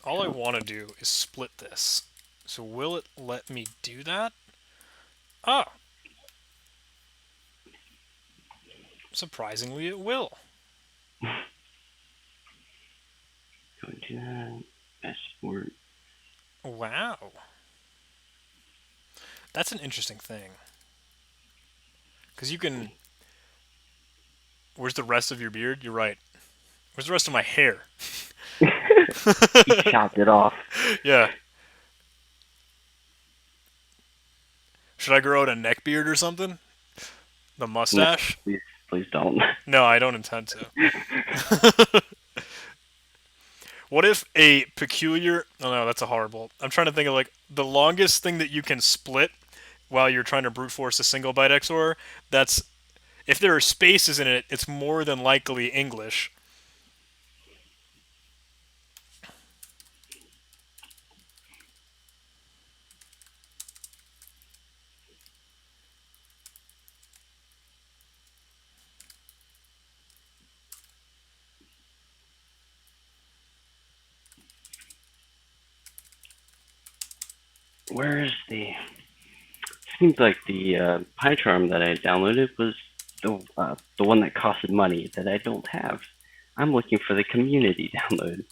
All I want to do is split this. So will it let me do that? Oh. Surprisingly, it will. Go into that. Passport. Wow. That's an interesting thing. Because you can... Where's the rest of your beard? You're right. Where's the rest of my hair? He chopped it off. Yeah. Should I grow out a neck beard or something? The No, mustache? please, please don't. No, I don't intend to. What if a peculiar? Oh no, that's a horrible. I'm trying to think of like the longest thing that you can split while you're trying to brute force a single byte XOR. That's if there are spaces in it, it's more than likely English. Where's the? Seems like the PyCharm that I downloaded was the one that costed money that I don't have. I'm looking for the community download.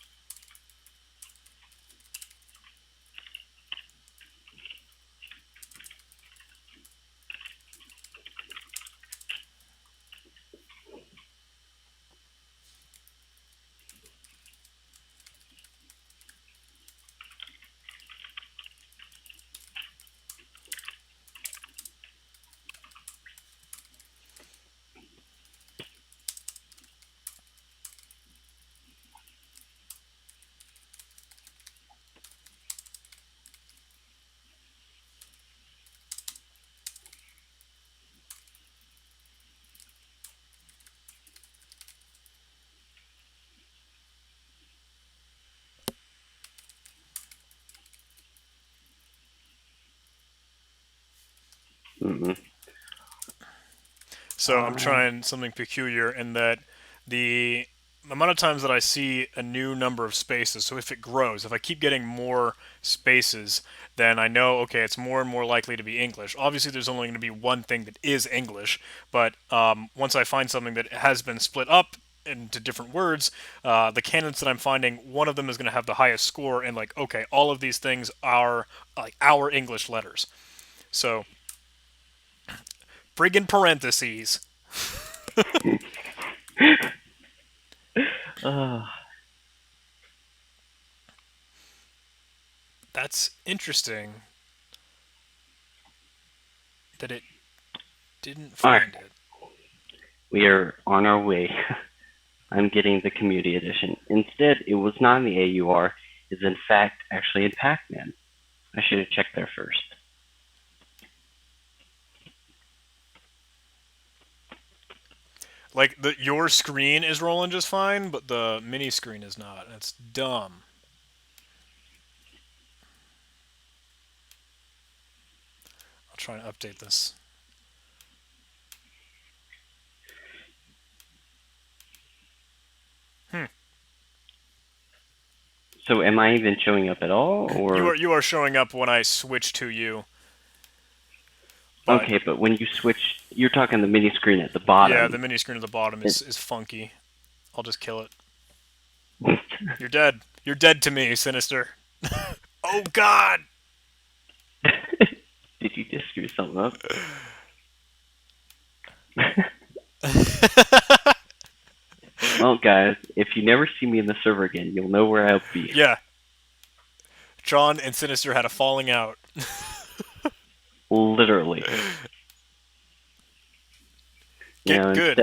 Mm-mm. So I'm trying something peculiar in that the amount of times that I see a new number of spaces, so if it grows, if I keep getting more spaces, then I know, okay, it's more and more likely to be English. Obviously, there's only going to be one thing that is English, but once I find something that has been split up into different words, the canons that I'm finding, one of them is going to have the highest score, and like, okay, all of these things are like our English letters. So, friggin' parentheses. Uh, That's interesting that it didn't all right, find it. we are on our way. I'm getting the community edition. Instead, it was not in the AUR. It's in fact actually in Pac-Man. I should have checked there first. Like your screen is rolling just fine, but the mini screen is not. That's dumb. I'll try and update this. Hmm. So am I even showing up at all, You or are showing up when I switch to you, but okay? But when you switch, you're talking the mini screen at the yeah, the bottom. mini screen at the bottom It, is funky. I'll just kill it. You're dead. You're dead to me, Sinister. Oh God. Did you just screw something up? Well, guys, if you never see me in the server again, you'll know where I'll be. Yeah, John and Sinister had a falling out. Literally. You know, Get good.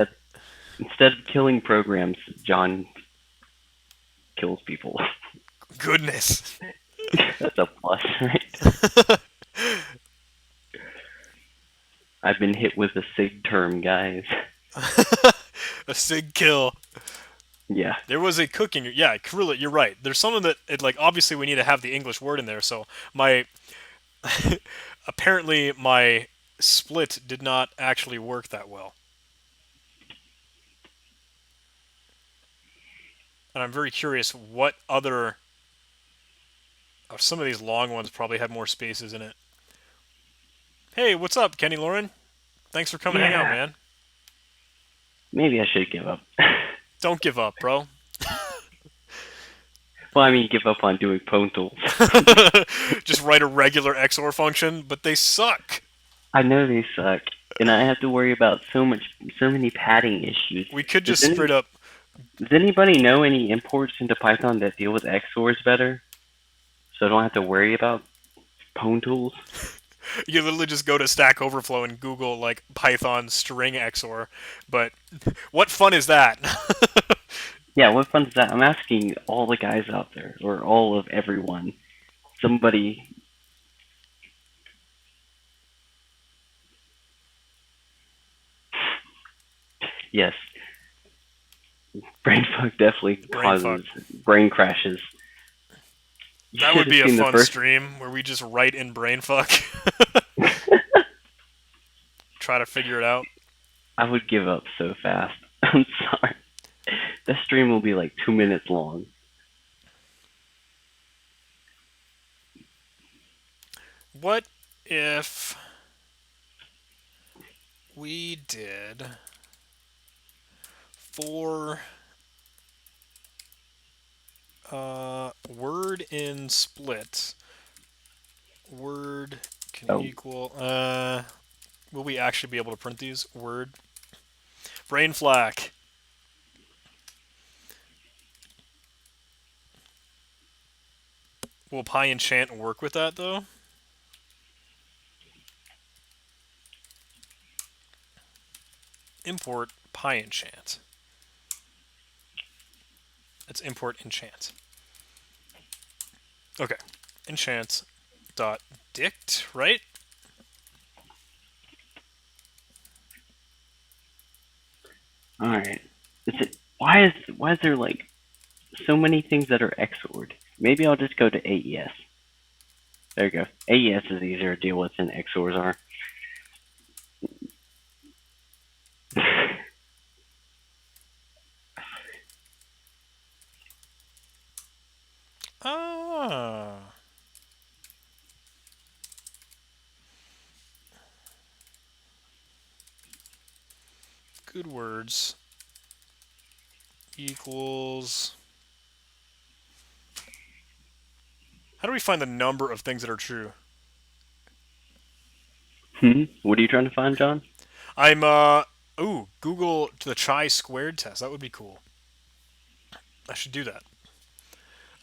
instead of killing programs, John kills people. Goodness. That's a plus, right? I've been hit with a SIG term, guys. A sig kill. Yeah. There was a cooking. Yeah, really, you're right. There's something that it like. Obviously, we need to have the English word in there. So my apparently my split did not actually work that well, and I'm very curious what other. Oh, some of these long ones probably had more spaces in it. Hey, what's up, Kenny Lauren? Thanks for coming hang out, Yeah. man. Maybe I should give up. Don't give up, bro. Well, I mean, give up on doing pwn tools. Just write a regular XOR function, but they suck. I know they suck, and I have to worry about so many padding issues. We could Does just any, straight up Does anybody know any imports into Python that deal with XORs better, so I don't have to worry about pwn tools? You literally just go to Stack Overflow and Google like Python string XOR. But what fun is that? Yeah, what fun is that? I'm asking all the guys out there, or all of everyone. Somebody, yes, brainfuck definitely Brainfuck. causes brain crashes. You That should would have be a seen the fun first. stream where we just write in brainfuck, try to figure it out. I would give up so fast. I'm sorry. The stream will be like 2 minutes long. What if we did for word in split, word can Oh, equal will we actually be able to print these? Word brain flack. Will Pi enchant work with that though? Import Pi enchant. Let's import enchant. Okay. Enchant dot dict, right? all right. Is it? Why is there like so many things that are XOR'd? Maybe I'll just go to AES. There you go. AES is easier to deal with than XORs are. Ah. Good words equals. How do we find the number of things that are true? What are you trying to find, John? I'm ooh, Google the chi-squared test. That would be cool. I should do that.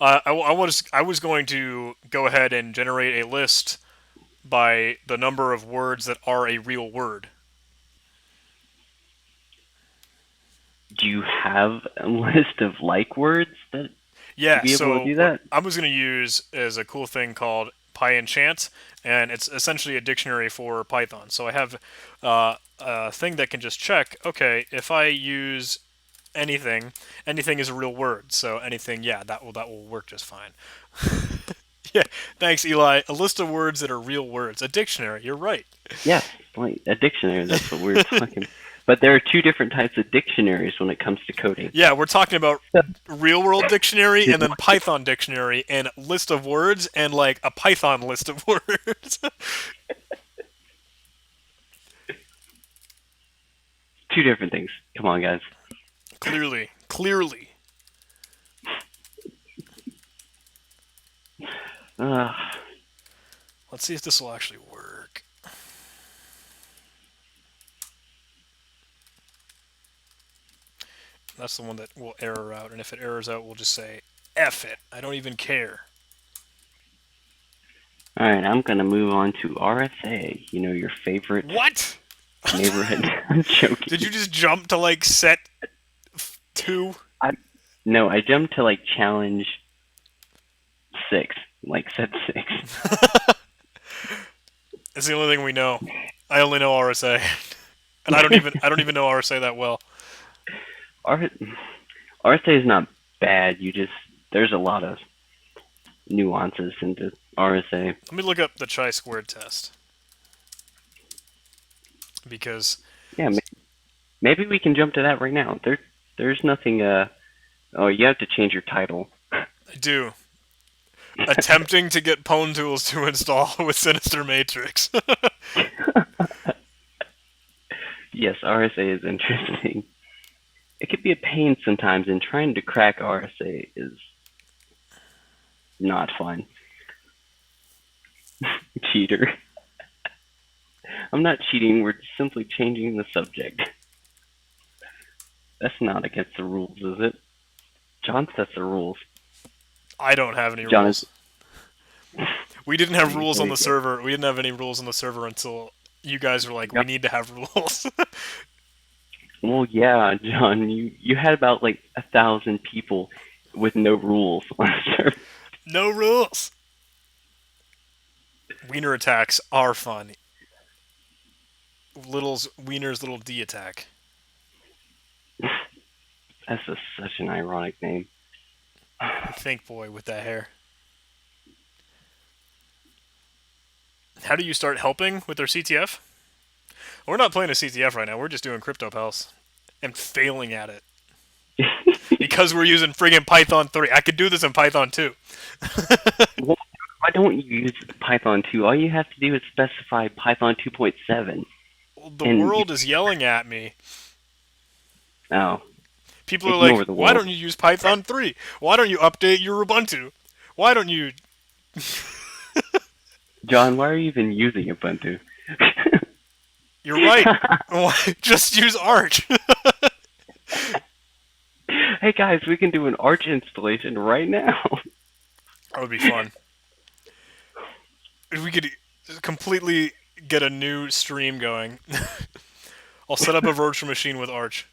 I was going to go ahead and generate a list by the number of words that are a real word. Do you have a list of like words that to Yeah, be able to so do what that? I was going to use is a cool thing called PyEnchant, and it's essentially a dictionary for Python. So I have a thing that can just check, okay, if I use anything, anything is a real word. So anything, yeah, that will work just fine. Yeah, thanks, Eli. A list of words that are real words. A dictionary. You're right. Yes, like a dictionary. That's what we're talking. But there are two different types of dictionaries when it comes to coding. Yeah, we're talking about real world dictionary and then Python dictionary and list of words and like a Python list of words. Two different things. Come on, guys. Clearly, clearly. Uh, Let's see if this will actually work. That's the one that will error out, and if it errors out, we'll just say F it. I don't even care. all right, I'm gonna move on to RSA. You know, your favorite What? neighborhood. I'm Did joking. you just jump to like set two? I no, I jumped to like challenge 6, like set 6. It's the only thing we know. I only know RSA, and I don't even know RSA that well. R- RSA is not bad. You just there's a lot of nuances into RSA. Let me look up the chi-squared test because Yeah, maybe we can jump to that right now. There's nothing. Oh, you have to change your title. I do. Attempting to get pwn tools to install with Sinister Matrix. Yes, RSA is interesting. It could be a pain sometimes, and trying to crack RSA is not fun. Cheater. I'm not cheating. We're simply changing the subject. That's not against the rules, is it? John sets the rules. I don't have any John is. rules. We didn't have See, rules there on you the go. server. We didn't have any rules on the server until you guys were like, we Yep. need to have rules. Well, yeah, John, you had about like 1,000 people with no rules on the server. No rules. Wiener attacks are fun. Wiener's little D attack. That's just such an ironic name. Think boy with that hair. How do you start helping with their CTF? We're not playing a CTF right now. We're just doing Cryptopals and failing at it because we're using friggin' Python 3. I could do this in Python 2. Well, why don't you use Python 2? All you have to do is specify Python 2.7. The And you, world is yelling at me. oh, People are like, ignore the why world. don't you use Python 3? Why don't you update your Ubuntu? Why don't you... John, why are you even using Ubuntu? You're right. Just use Arch. Hey guys, we can do an Arch installation right now. That would be fun. If we could completely get a new stream going. I'll set up a virtual machine with Arch.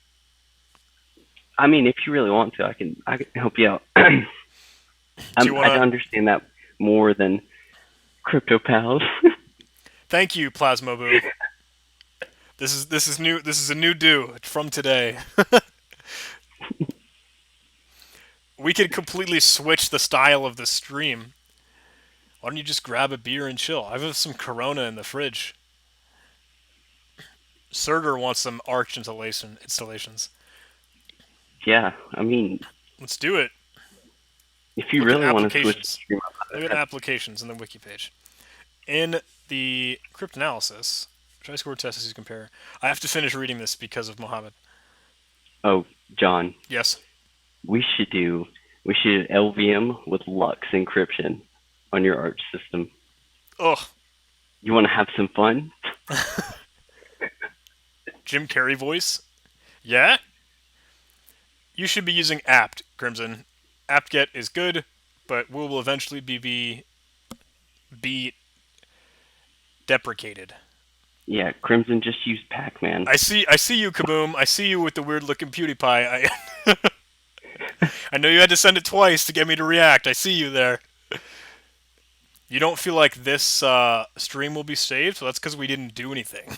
I mean, if you really want to, I can help you out. Do you I want to... understand that more than Cryptopals. Thank you, Plasmoboo. This is new. This is a new do from today. We could completely switch the style of the stream. Why don't you just grab a beer and chill? I have some Corona in the fridge. Surtur wants some Arch installations. Yeah, I mean, Let's do it. if you Look at really want to switch the applications. stream Look at applications in the wiki page. In the cryptanalysis, chi-square test as you compare. I have to finish reading this because of Mohammed. oh, John, Yes. we should LVM with Lux encryption on your Arch system. Ugh. You want to have some fun? Jim Carrey voice. Yeah? You should be using apt, Crimson. apt-get is good, but will eventually be deprecated. Yeah, Crimson just used Pac-Man. I see you, Kaboom. I see you with the weird-looking PewDiePie. I know you had to send it twice to get me to react. I see you there. You don't feel like this stream will be saved? So that's because we didn't do anything.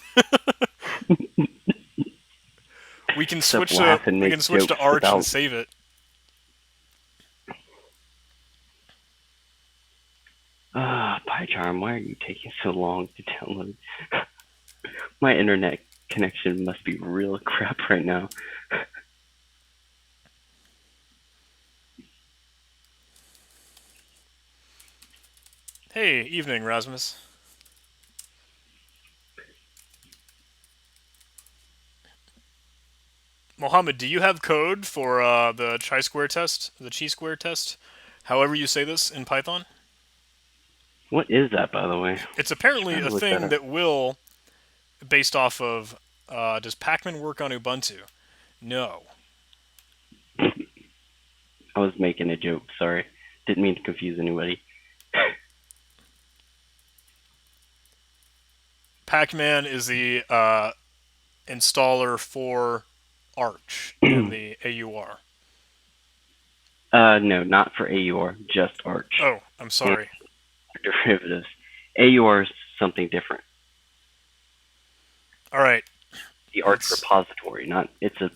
We can switch to Arch and save it. PyCharm, why are you taking so long to download? My internet connection must be real crap right now. Hey, evening, Rasmus. Mohammed, do you have code for the chi-square test, the chi-square test, however you say this in Python? What is that, by the way? It's apparently a thing that will, based off of, does Pacman work on Ubuntu? No. I was making a joke, sorry. Didn't mean to confuse anybody. Pacman is the installer for Arch in the AUR. No, not for AUR, just Arch. Oh, I'm sorry. Derivatives. AUR is something different. All right. The Arch repository, it's a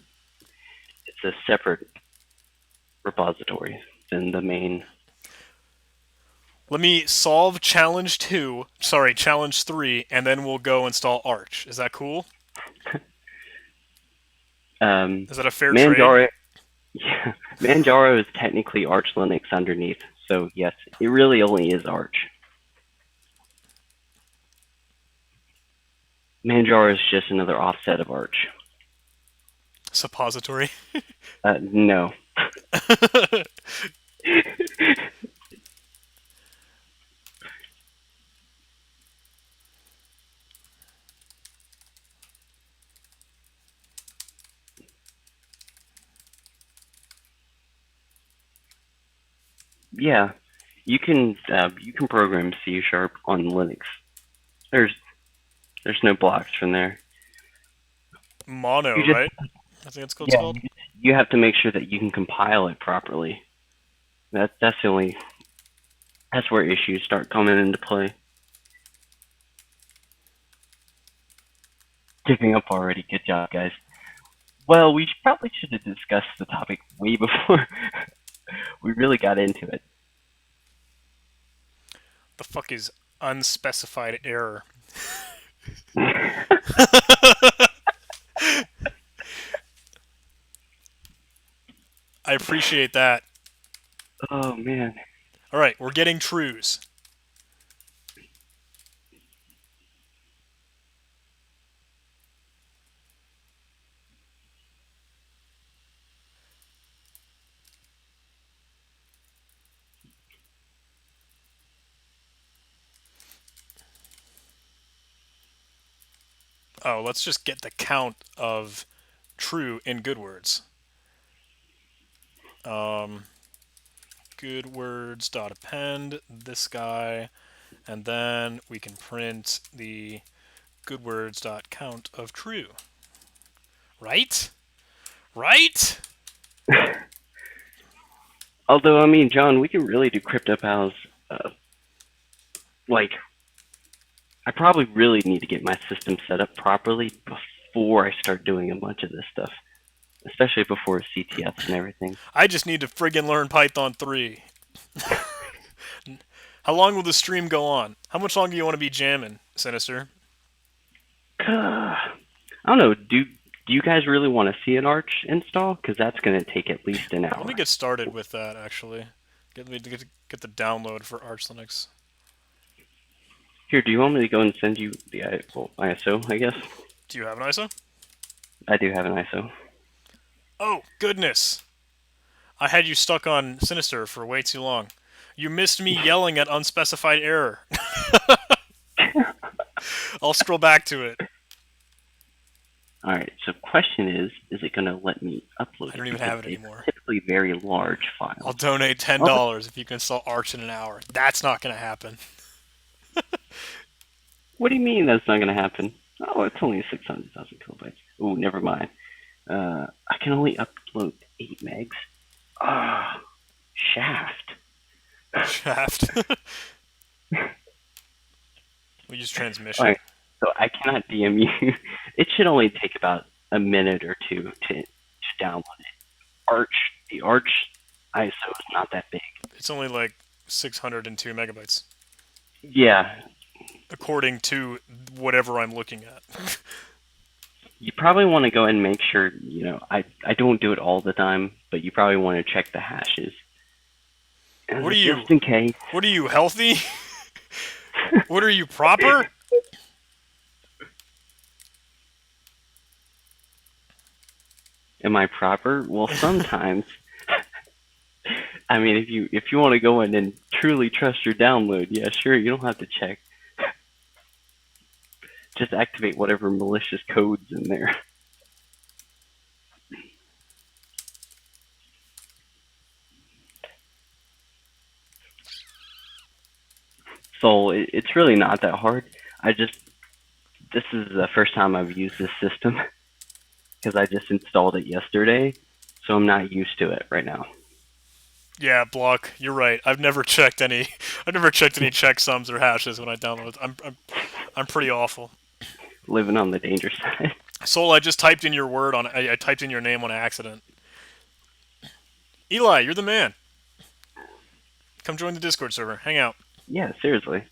separate repository than the main. Let me solve challenge 3, and then we'll go install Arch. Is that cool? Is that a fair trade? Yeah, Manjaro is technically Arch Linux underneath, so yes, it really only is Arch. Manjaro is just another offset of Arch. Suppository? No. Yeah, you can program C sharp on Linux. There's there's no blocks from there. Mono, You just right? I think that's what it's yeah, called. you have to make sure that you can compile it properly. That's the only that's where issues start coming into play. Giving up already. Good job, guys. Well, we probably should have discussed the topic way before we really got into it. The fuck is unspecified error? I appreciate that. Oh man. All right, we're getting trues. Oh, let's just get the count of true in good words. Um, good words dot append this guy, and then we can print the good words dot count of true. Right? Right? Although I mean, John, we can really do Cryptopals. Like, I probably really need to get my system set up properly before I start doing a bunch of this stuff, especially before CTFs and everything. I just need to friggin' learn Python 3. How long will the stream go on? How much longer do you want to be jamming, Sinister? I don't know. Do you guys really want to see an Arch install? Because that's going to take at least an Let me hour. get started with that, actually. Get the download for Arch Linux. Here, do you want me to go and send you the ISO? I guess Do you have an ISO? I do have an ISO. Oh, goodness! I had you stuck on Sinister for way too long. You missed me yelling at unspecified error. I'll scroll back to it. All right. So, question is it going to let me I upload it? don't even Because have it it's anymore. typically very large I'll files. donate Oh, $10 if you can install Arch in an hour. That's not going to happen. what do you mean that's not going to happen? Oh, it's only 600,000 kilobytes. Oh, never mind. I can only upload 8 megs. Ah, shaft. Shaft. We use All transmission. right. So I cannot DM you. It should only take about a minute or two to download it. Arch, the Arch ISO is not that big. It's only like 602 megabytes, Yeah, according to whatever I'm looking at. you probably want to go and make sure, I don't do it all the time, but you probably want to check the hashes. What are Just you? in case. What are you, healthy? What are you, proper? Am I proper? Well, sometimes. I mean, if you want to go in and truly trust your download, yeah, sure, you don't have to check. Just activate whatever malicious codes in there. So it's really not that hard. This is the first time I've used this system because I just installed it yesterday, so I'm not used to it right now. Yeah, block. You're right. I've never checked any. I've never checked any checksums or hashes when I download. I'm pretty awful. Living on the danger side. Soul, I just typed in your word on. I typed in your name on accident. Eli, you're the man. Come join the Discord server. Hang out. Yeah, seriously.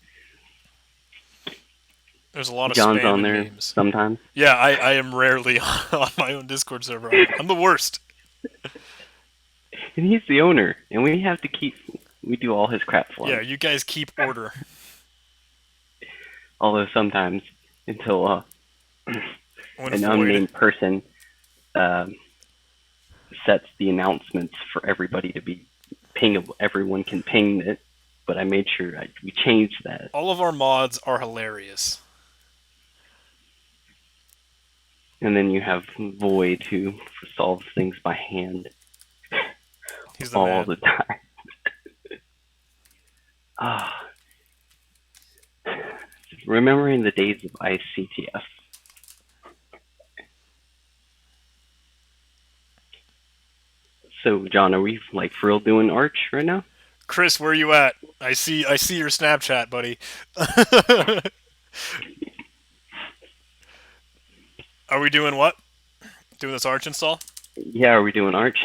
There's a lot of John's spam on and there memes. sometimes, Yeah, I am rarely on my own Discord server. I'm the worst. and he's the owner, and we do all his crap for Yeah, him. you guys keep order. Although sometimes, until When an void. unnamed person um, sets the announcements for everybody to be pingable. Everyone can ping it, but I made sure we changed that. All of our mods are hilarious. And then you have Void who solves things by hand He's the all man. the time. Ah, remembering the days of ICTF. So, John, are we like for real doing Arch right now? Chris, where you at? I see your Snapchat, buddy. Are we doing what? Doing this Arch install? Yeah, are we doing Arch?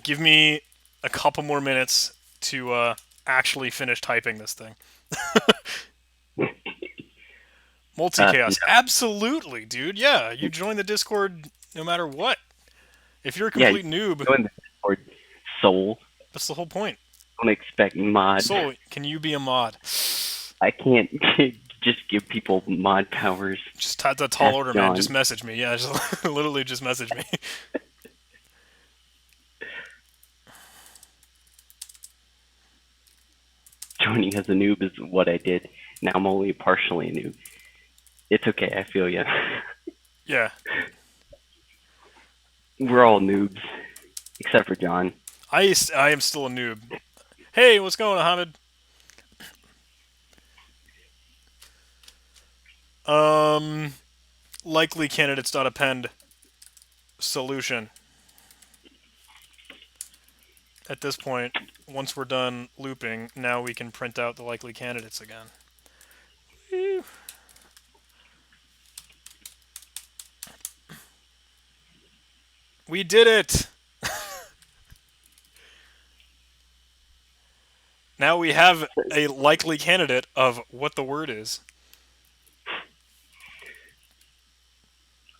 Give me a couple more minutes to actually finish typing this thing. No, Multi-chaos. Absolutely, dude. Yeah, you join the Discord no matter what. If you're a yeah, complete noob, join the Discord. Soul. that's the whole point. Don't expect mod. So, can you be a mod? I can't just give people mod powers. Just that's a tall Ask order, man. Just John. message me. Yeah, just literally just message me. Joining as a noob is what I did. Now I'm only partially a noob. It's okay, I feel ya. Yeah, We're all noobs, except for John. I am still a noob. Hey, what's going on, Hammond? Um, likely candidates.append solution. At this point, once we're done looping, now we can print out the likely candidates again. Whew. We did it! Now we have a likely candidate of what the word is.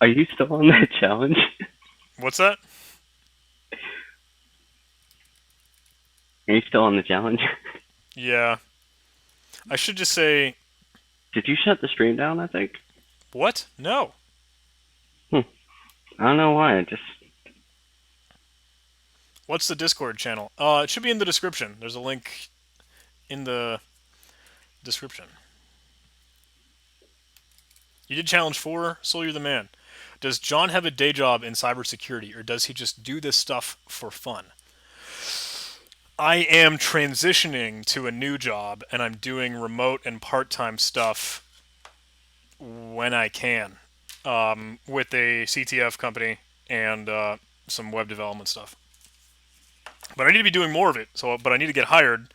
Are you still on that challenge? What's that? Are you still on the challenge? Yeah. I should just say, Did you shut the stream down, I think? what? No. I don't know why, I just... What's the Discord channel? It should be in the description. There's a link in the description. You did challenge 4, Soul, you're the man. Does John have a day job in cybersecurity, or does he just do this stuff for fun? I am transitioning to a new job, and I'm doing remote and part-time stuff when I can, with a CTF company and some web development stuff. But I need to be doing more of it. But I need to get hired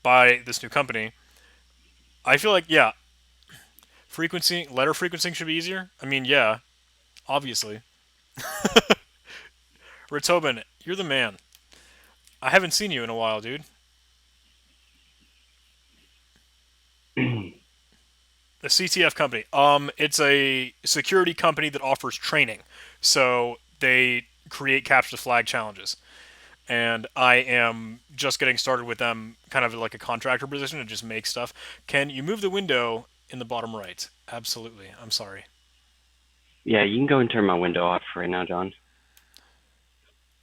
by this new company. I feel like, yeah, letter frequencing should be easier. I mean, yeah, obviously. Ritobin, you're the man. I haven't seen you in a while, dude. The CTF company. It's a security company that offers training. So they create capture the flag challenges. And I am just getting started with them, kind of like a contractor position to just make stuff. Can you move the window in the bottom right? Absolutely. I'm sorry. Yeah, you can go and turn my window off right now, John.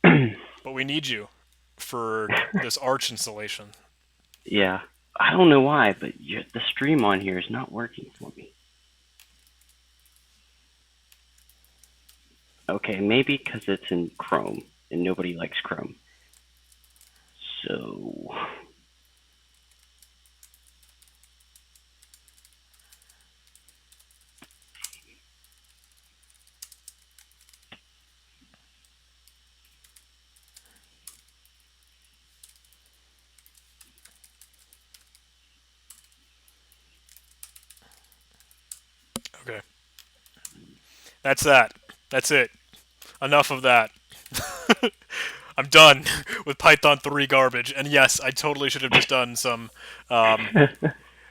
But we need you for this Arch installation. Yeah. I don't know why, but the stream on here is not working for me. Okay, maybe because it's in Chrome, and nobody likes Chrome. So... Okay. That's that. That's it. Enough of that. I'm done with Python 3 garbage. And yes, I totally should have just done some.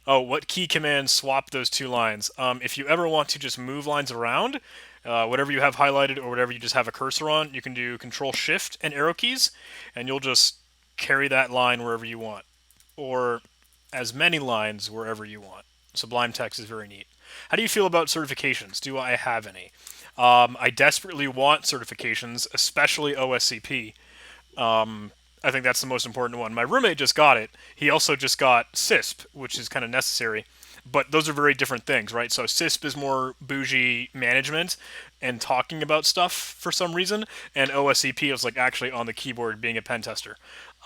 What key commands swap those two lines? If you ever want to just move lines around, whatever you have highlighted or whatever you just have a cursor on, you can do Control Shift and arrow keys, and you'll just carry that line wherever you want, or as many lines wherever you want. Sublime Text is very neat. How do you feel about certifications? Do I have any? I desperately want certifications, especially OSCP. I think that's the most important one. My roommate just got it. He also just got CISP, which is kind of necessary. But those are very different things, right? So CISP is more bougie management and talking about stuff for some reason, and OSCP is like actually on the keyboard being a pen tester.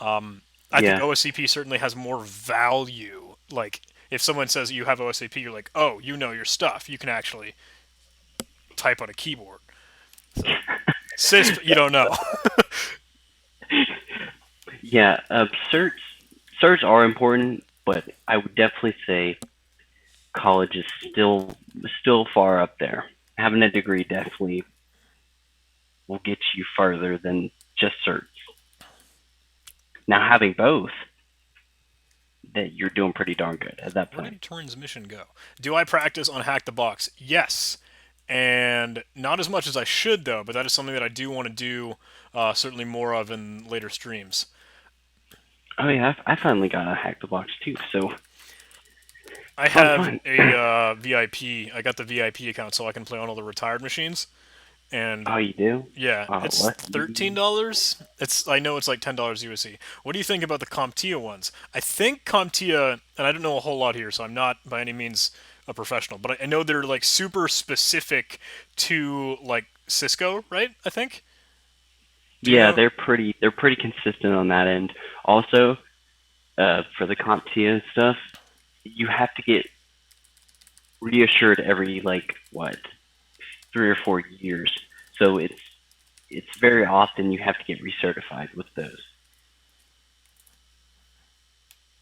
I think Yeah. OSCP certainly has more value like if someone says you have OSAP, you're like, oh, you know your stuff. You can actually type on a keyboard. So CISP, you don't know. Yeah, certs are important, but I would definitely say college is still far up there. Having a degree definitely will get you further than just certs. Now having both, that you're doing pretty darn good at that Where point. did transmission go? Do I practice on Hack the Box? Yes, and not as much as I should though. But that is something that I do want to do, certainly more of in later streams. Oh yeah, I finally got a hack the box too, so I fun have fun. a VIP. I got the VIP account so I can play on all the retired machines. And Oh, you do? yeah, Oh, it's lucky. $13. I know it's like $10 USD. What do you think about the CompTIA ones? I think CompTIA, and I don't know a whole lot here, so I'm not by any means a professional, but I know they're like super specific to like Cisco, right? I think. Do you Yeah, know? they're pretty consistent on that end. Also, for the CompTIA stuff, you have to get reassured every like what 3 or 4 years. So it's very often you have to get recertified with those.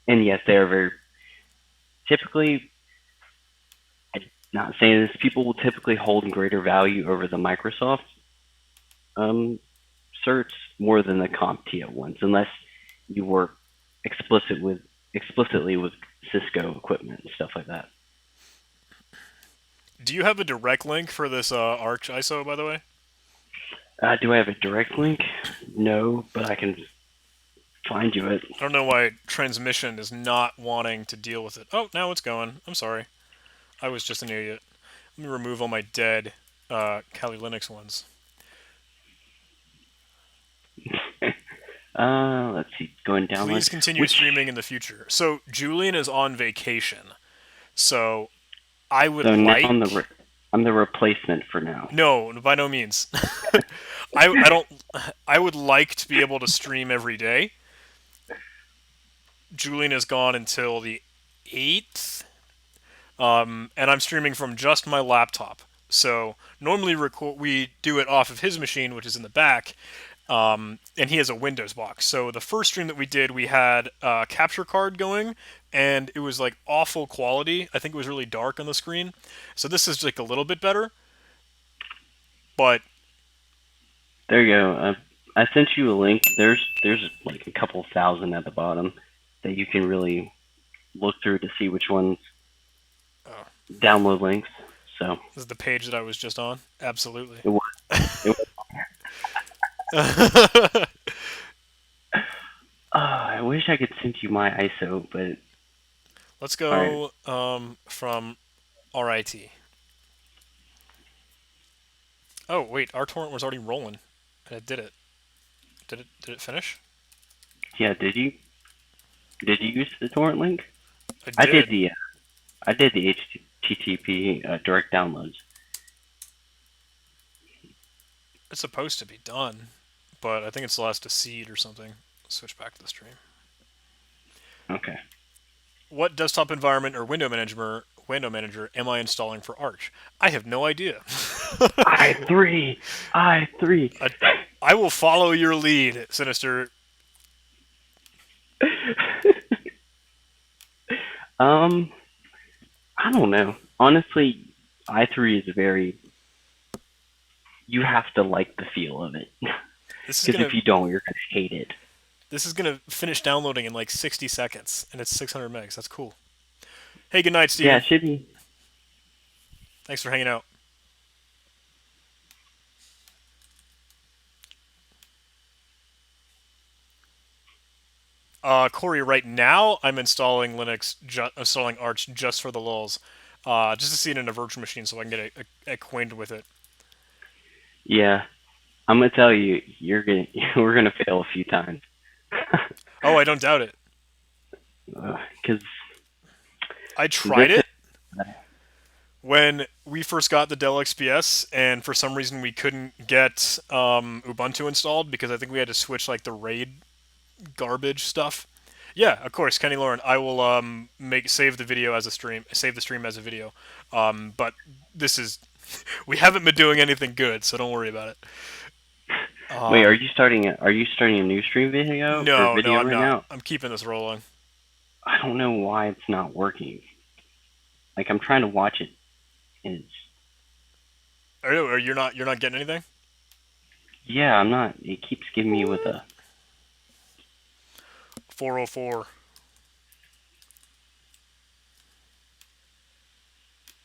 And yes, they are very typically. I'm not saying this. People will typically hold in greater value over the Microsoft um, certs more than the CompTIA ones, unless you work explicitly with Cisco equipment and stuff like that. Do you have a direct link for this Arch ISO, by the way? Do I have a direct link? No, but I can find you it. I don't know why transmission is not wanting to deal with it. Oh, now it's going. I'm sorry. I was just an idiot. Let me remove all my dead Kali Linux ones. Let's see. Going download. Please continue Which streaming in the future. So Julian is on vacation. So I would so now like. I'm the replacement for now. No, by no means. I don't. I would like to be able to stream every day. Julian is gone until the 8th, and I'm streaming from just my laptop. So normally we do it off of his machine, which is in the back, and he has a Windows box. So the first stream that we did, we had a capture card going, and it was like awful quality. I think it was really dark on the screen. So this is like a little bit better, but There you go. I sent you a link. There's like a couple thousand at the bottom that you can really look through to see which ones oh, download links. So this is the page that I was just on. Absolutely. it was it was. I wish I could send you my ISO, but Let's all right. go from RIT. Oh wait, our torrent was already rolling, and it did it. Did it finish? Yeah, did you use the torrent link? I I did did. the I did the HTTP direct downloads. It's supposed to be done, but I think it's lost a seed or something. Switch back to the stream. Okay. What desktop environment or window manager am I installing for Arch? I have no idea. I3. I, I will follow your lead, Sinister. um, I don't know. Honestly, i3 is very. You have to like the feel of it, This is because if gonna you don't, you're gonna hate it. this is gonna finish downloading in like 60 seconds, and it's 600 megs. That's cool. Hey, good night, Yeah, Steven. it should be. Thanks for hanging out. Corey, right now I'm installing installing Arch just for the lulz, just to see it in a virtual machine so I can get acquainted with it. Yeah, I'm gonna tell you, you're gonna we're gonna fail a few times, Oh, I don't doubt it. because I tried this it is. when we first got the Dell XPS, and for some reason we couldn't get Ubuntu installed because I think we had to switch like the RAID garbage stuff. Yeah, of course, Kenny Lauren. I will make save the video as a stream, save the stream as a video. But this is we haven't been doing anything good, so don't worry about it. Wait, Um, are you starting a new stream video or no, no, video I'm right not. now? I'm keeping this rolling. I don't know why it's not working. Like I'm trying to watch it, and it's Or you're not getting anything. yeah, I'm not. It keeps giving me with a 404.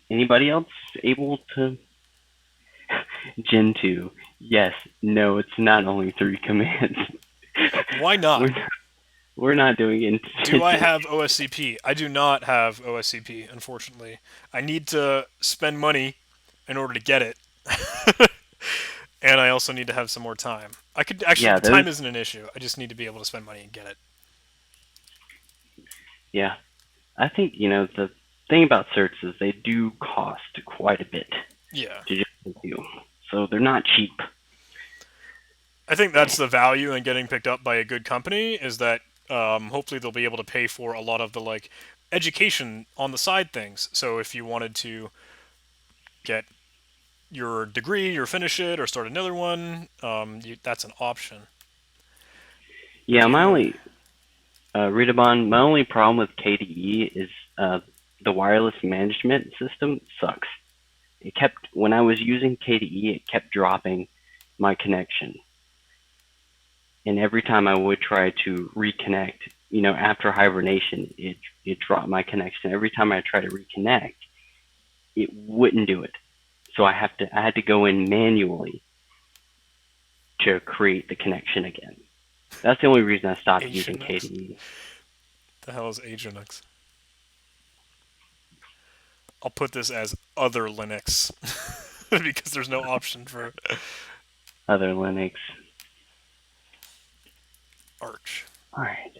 anybody else able to Gen 2. Yes, no, it's not only three commands. Why not? we're not, we're not doing Do I it. have OSCP? I do not have OSCP, unfortunately. I need to spend money in order to get it. And I also need to have some more time. I could actually Yeah, the those. time isn't an issue. I just need to be able to spend money and get it. Yeah, I think the thing about certs is they do cost quite a bit Yeah. to just do, so they're not cheap. I think that's the value in getting picked up by a good company is that hopefully they'll be able to pay for a lot of the like education on the side things. So if you wanted to get your degree or finish it or start another one, that's an option. Yeah, my VMware. only Ridabon, my only problem with KDE is the wireless management system sucks. It kept when I was using KDE, it kept dropping my connection, and every time I would try to reconnect, after hibernation, it dropped my connection. Every time I try to reconnect, it wouldn't do it. So I had to go in manually to create the connection again. That's the only reason I stopped using Agenux. KDE. The hell is Agenux? I'll put this as other Linux because there's no option for Other Linux. Arch. All right.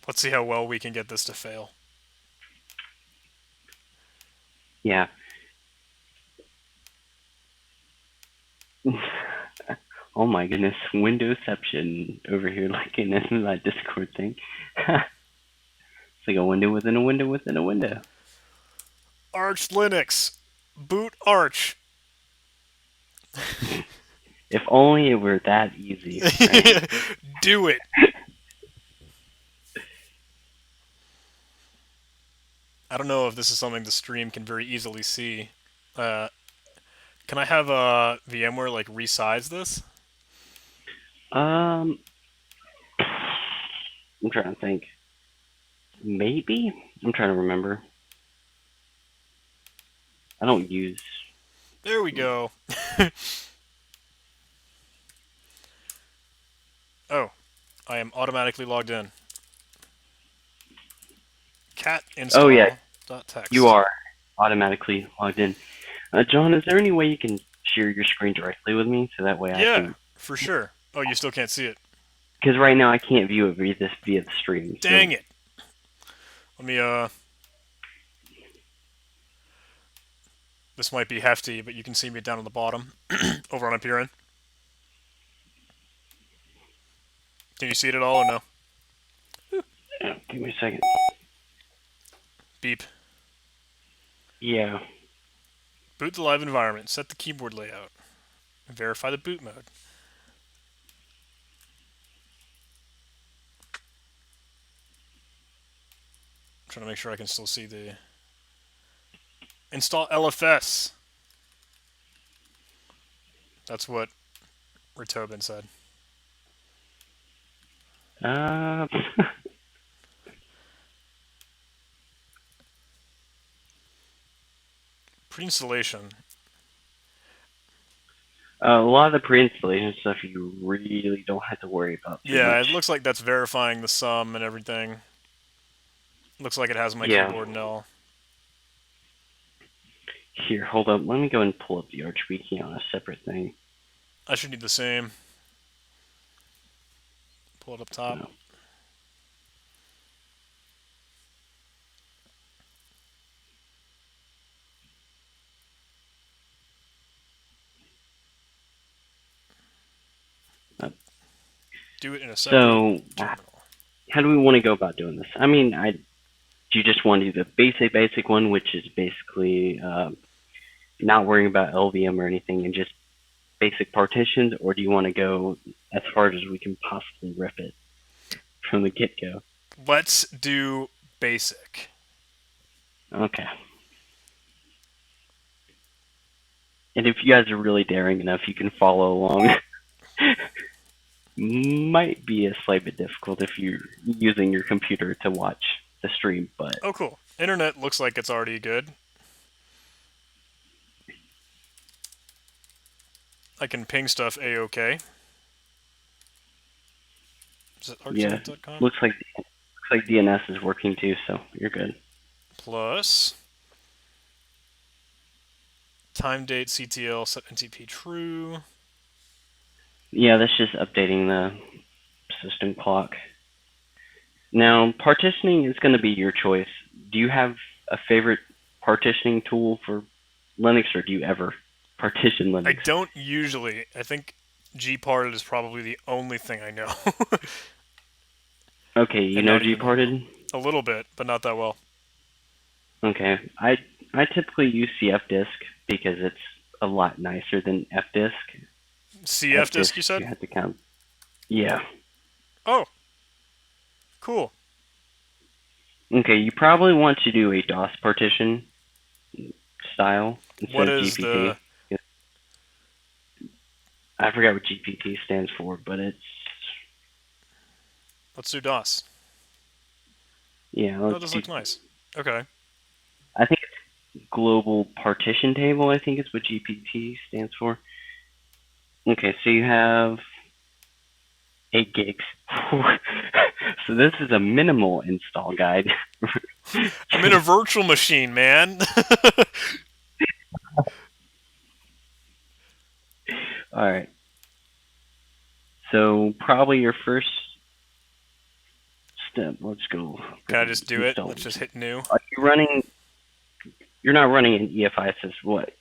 Let's see how well we can get this to fail. Yeah. Oh my goodness, Windowsception over here, like in that Discord thing. It's like a window within a window within a window. Arch Linux. Boot Arch. If only it were that easy, right? Do it. I don't know if this is something the stream can very easily see. Uh, can I have VMware like resize this? Um, I'm trying to think. Maybe? I'm trying to remember. I don't use. There we go. Oh, I am automatically logged in. Cat Oh yeah, install dot you text. are automatically logged in. John, is there any way you can share your screen directly with me so that way I Yeah, can? for sure. Oh, you still can't see it. Because right now I can't view it via the stream. So Dang it. Let me this might be hefty, but you can see me down on the bottom over on Appearing. Can you see it at all or no? give me a second. Beep. Yeah. Boot the live environment. Set the keyboard layout. Verify the boot mode. I'm trying to make sure I can still see the install LFS. That's what Ritobin said. Uh, Pre-installation. a lot of the pre-installation stuff you really don't have to worry about too Yeah, it much. looks like that's verifying the sum and everything. Looks like it has my Yeah. keyboard and all. Here, hold up. Let me go and pull up the Arch Wiki on a separate thing. I should need the same. Pull it up top. No. Do it in a separate So, terminal. how do we want to go about doing this? I mean, do you just want to do the basic one, which is basically not worrying about LVM or anything, and just basic partitions, or do you want to go as hard as we can possibly rip it from the get go? Let's do basic. Okay. And if you guys are really daring enough, you can follow along. Might be a slight bit difficult if you're using your computer to watch the stream, but Oh, cool. Internet looks like it's already good. I can ping stuff a-okay. Is it yeah, arcsync.com? looks like DNS is working too, so you're good. Plus time date CTL set NTP true. Yeah, that's just updating the system clock. Now, partitioning is going to be your choice. Do you have a favorite partitioning tool for Linux, or do you ever partition I Linux? don't usually. I think gparted is probably the only thing I know. Okay, you And know not even that well. gparted? A little bit, but not that well. Okay, I typically use CFdisk because it's a lot nicer than FDisk. CF FDisk, disk, you said? you have to count. Yeah. Oh, cool. Okay, you probably want to do a DOS partition style instead What of is the... GPT. I forgot what GPT stands for, but it's Let's do DOS. yeah. Oh, Let's this do. looks nice. Okay. I think it's global partition table. I think is what GPT stands for. Okay, so you have 8 gigs. So this is a minimal install guide. I'm in a virtual machine, man. All right. So probably your first step. Let's go. Can I just do it? Install. Let's just hit new. Are you running? You're not running an EFI assist. What?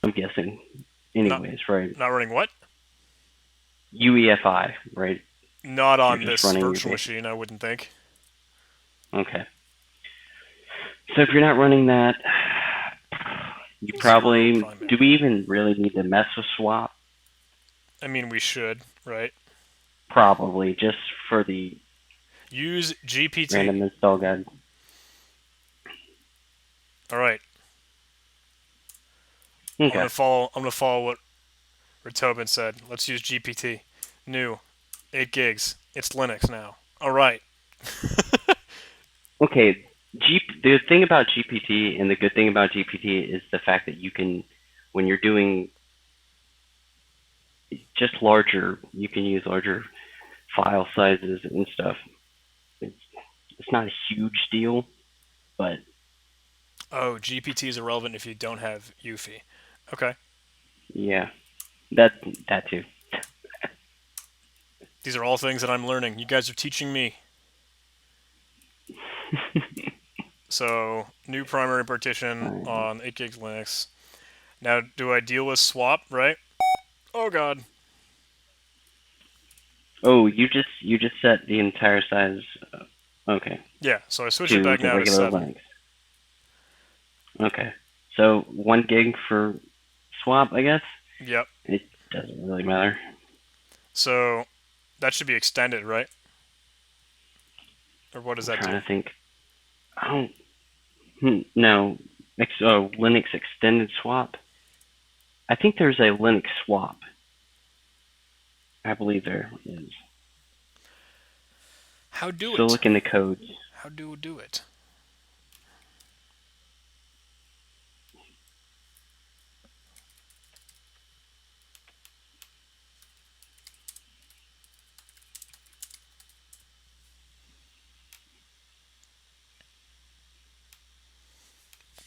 I'm guessing. Not Anyways, right? not running what? UEFI, right? Not You're on just this running your virtual basic. machine, I wouldn't think. Okay. So if you're not running that, you Zero probably. primary. Do we even really need to mess with swap? I mean, we should, right? Probably, just for the Use GPT. random install guide. All right. I'm Okay. gonna follow. I'm gonna follow what Tobin said. Let's use GPT. New, 8 gigs. It's Linux now. All right. Okay. The thing about GPT and the good thing about GPT is the fact that you can, when you're doing just larger, you can use larger file sizes and stuff. It's not a huge deal, but Oh, GPT is irrelevant if you don't have UFI. Okay. yeah, that that too. These are all things that I'm learning. You guys are teaching me. So, new primary partition on 8 gigs Linux. Now, do I deal with swap, right? Oh god. Oh, you just set the entire size. Okay, Yeah, so I switch it to back the now to regular 7. Linux. Okay, so 1 gig for swap, I guess. Yep. It doesn't really matter. So, that should be extended, right? Or what does I'm that do? trying to think. I don't. No, Linux extended swap. I think there's a Linux swap. I believe there is. How do Still it? look in the codes. How do it?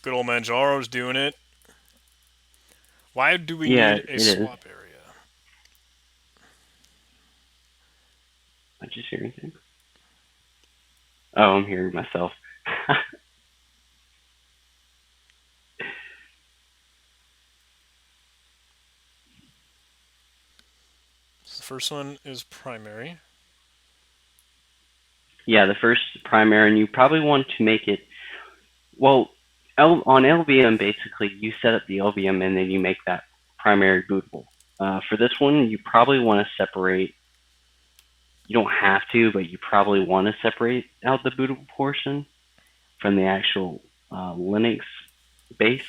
Good old Manjaro's doing it. Why do we Yeah, need a it is. swap area? Did you hear anything? Oh, I'm hearing myself. So the first one is primary. Yeah, the first primary, and you probably want to make it well. On LVM, basically, you set up the LVM and then you make that primary bootable. For this one, you probably want to separate. You don't have to, but you probably want to separate out the bootable portion from the actual Linux base,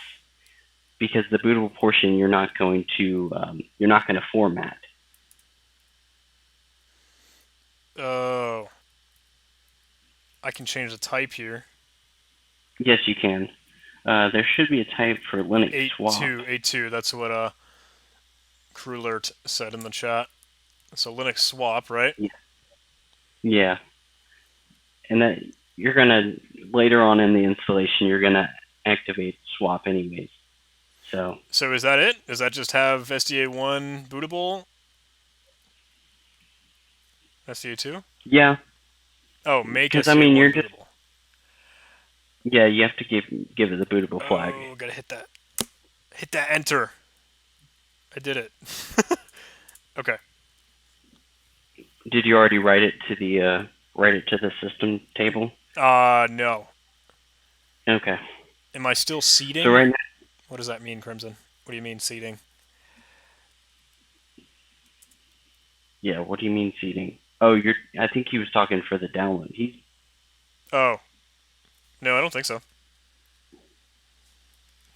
because the bootable portion you're not going to format. Oh, I can change the type here. Yes, you can. There should be a type for Linux swap. 82. That's what Crew Alert said in the chat. So Linux swap, right? Yeah, yeah, and that you're gonna later on in the installation you're gonna activate swap anyways. So So is that it? Does that just have SDA1 bootable? SDA2? yeah, Oh, make because I mean SDA1 you're just bootable. yeah you have to give it the bootable flag. Oh, gotta hit that. Hit that enter. I did it. Okay. Did you already write it to the system table? No. Okay. Am I still So seeding? right now, What does that mean, Crimson? What do you mean seeding? yeah. What do you mean seeding? Oh, you're. I think he was talking for the download. He's Oh, no, I don't think so.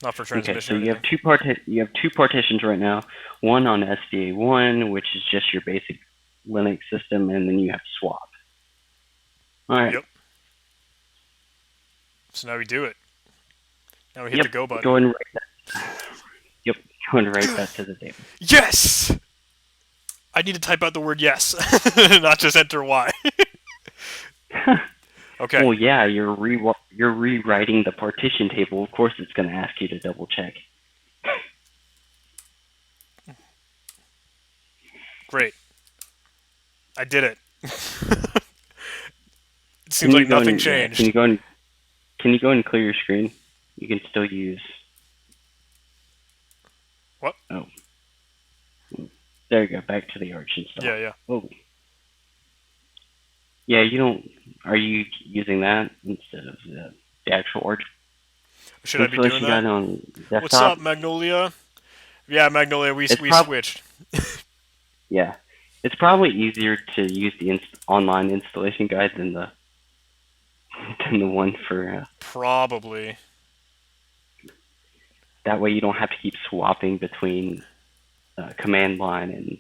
Not for okay. transmission So or you have anything. you have two partitions right now. One on SDA1, which is just your basic Linux system, and then you have swap. All right. Yep. So now we do it. Now we hit Yep. the go Go button. ahead and write that. Yep. Go ahead and write that to the table. Yes! I need to type out the word yes, not just enter Y. Okay. Well, yeah, you're rewriting the partition table. Of course, it's going to ask you to double check. Great. I did it. It Can seems you like go nothing and yeah? changed. Can you go and clear your screen? You can still use. What? Oh, there you go. Back to the Arch install. Yeah, yeah. Oh, yeah. You don't. Are you using that instead of the actual Arch Should I be doing installation that? guide on What's desktop? up, Magnolia? Yeah, Magnolia, It's we probably switched. yeah. It's probably easier to use the online installation guide than the than the one for. Probably. That way, you don't have to keep swapping between command line and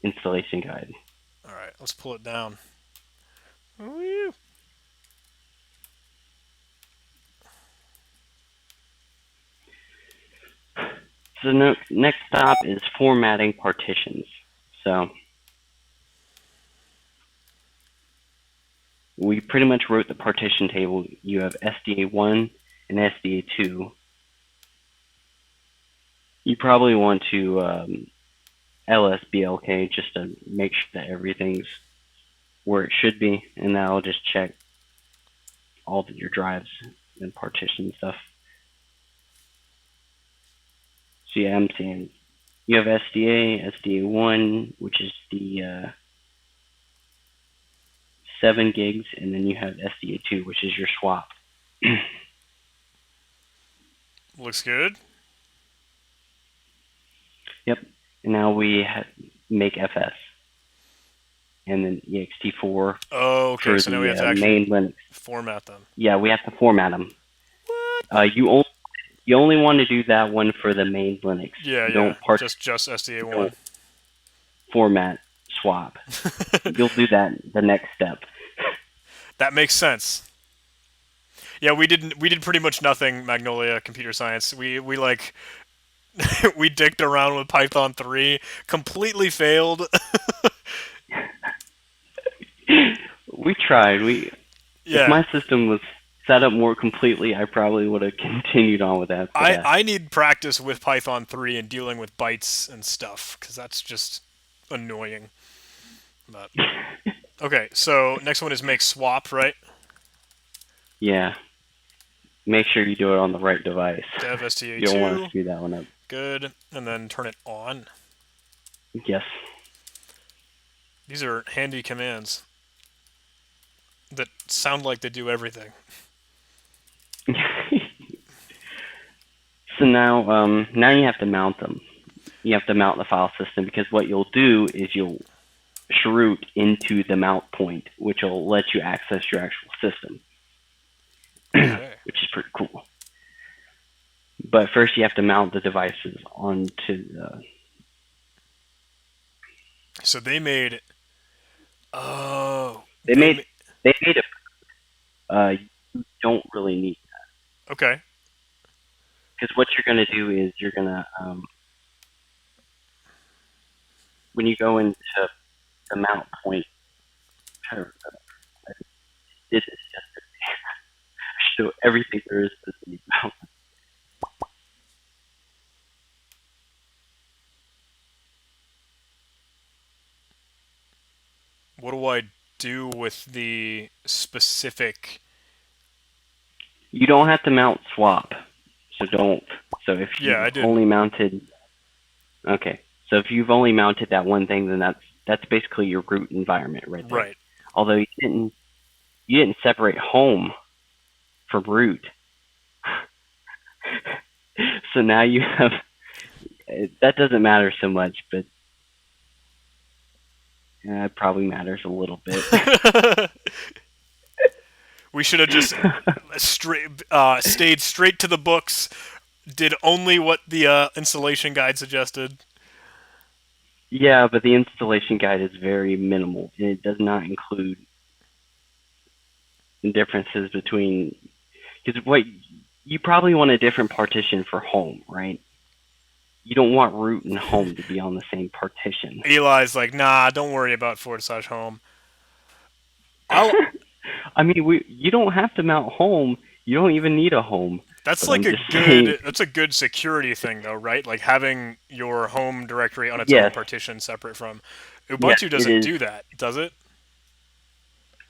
installation guide. Alright, let's pull it down. Woo. So next stop is formatting partitions. So we pretty much wrote the partition table. You have SDA1 and SDA2. You probably want to LSBLK just to make sure that everything's where it should be, and that'll just check all of your drives and partition stuff. So yeah, I'm seeing you have SDA, SDA1, which is the 7 gigs, and then you have SDA2, which is your swap. Looks good. Yep. And now we make FS, and then ext4 Oh, okay, for so now we have to the actually main Linux. format them. Yeah, we have to format them. What? You only want to do that one for the main Linux. Yeah, You yeah. don't Just SDA1. don't format swap. You'll do that the next step. That makes sense. Yeah, we did pretty much nothing, Magnolia Computer Science. We like we dicked around with Python 3, completely failed. We tried. If Yeah. my system was set up more completely, I probably would have continued on with that. But I need practice with Python 3 and dealing with bytes and stuff cuz that's just annoying. But okay, so next one is make swap, right? yeah, make sure you do it on the right device. Dev You don't want to STA2. screw that one up. Good. And then turn it on. Yes. These are handy commands. that sound like they do everything. So now you have to mount them. You have to mount the file system because what you'll do is you'll chroot into the mount point, which will let you access your actual system, Okay. which is pretty cool. But first, you have to mount the devices onto the. So they made. Oh, They they. made they made it. You don't really need Okay. because what you're gonna do is you're gonna when you go into the mount point. This is just to show everything there is to the mount. What do I do with the specific? You don't have to mount swap, so don't. So if Yeah, you've I didn't. only mounted, okay. So if you've only mounted that one thing, then that's basically your root environment right there. Right. Although you didn't separate home from root, so now you have that doesn't matter so much, but it probably matters a little bit. We should have just stayed straight to the books. Did only what the installation guide suggested. Yeah, but the installation guide is very minimal, and it does not include the differences between because what you probably want a different partition for home, right? You don't want root and home to be on the same partition. Eli's like, nah, don't worry about /home. I'll. I mean, you don't have to mount home. You don't even need a home. That's But like I'm a just saying, good. That's a good security thing, though, right? Like having your home directory on its own yes, partition, separate from. yes, Ubuntu it doesn't is. do that, does it?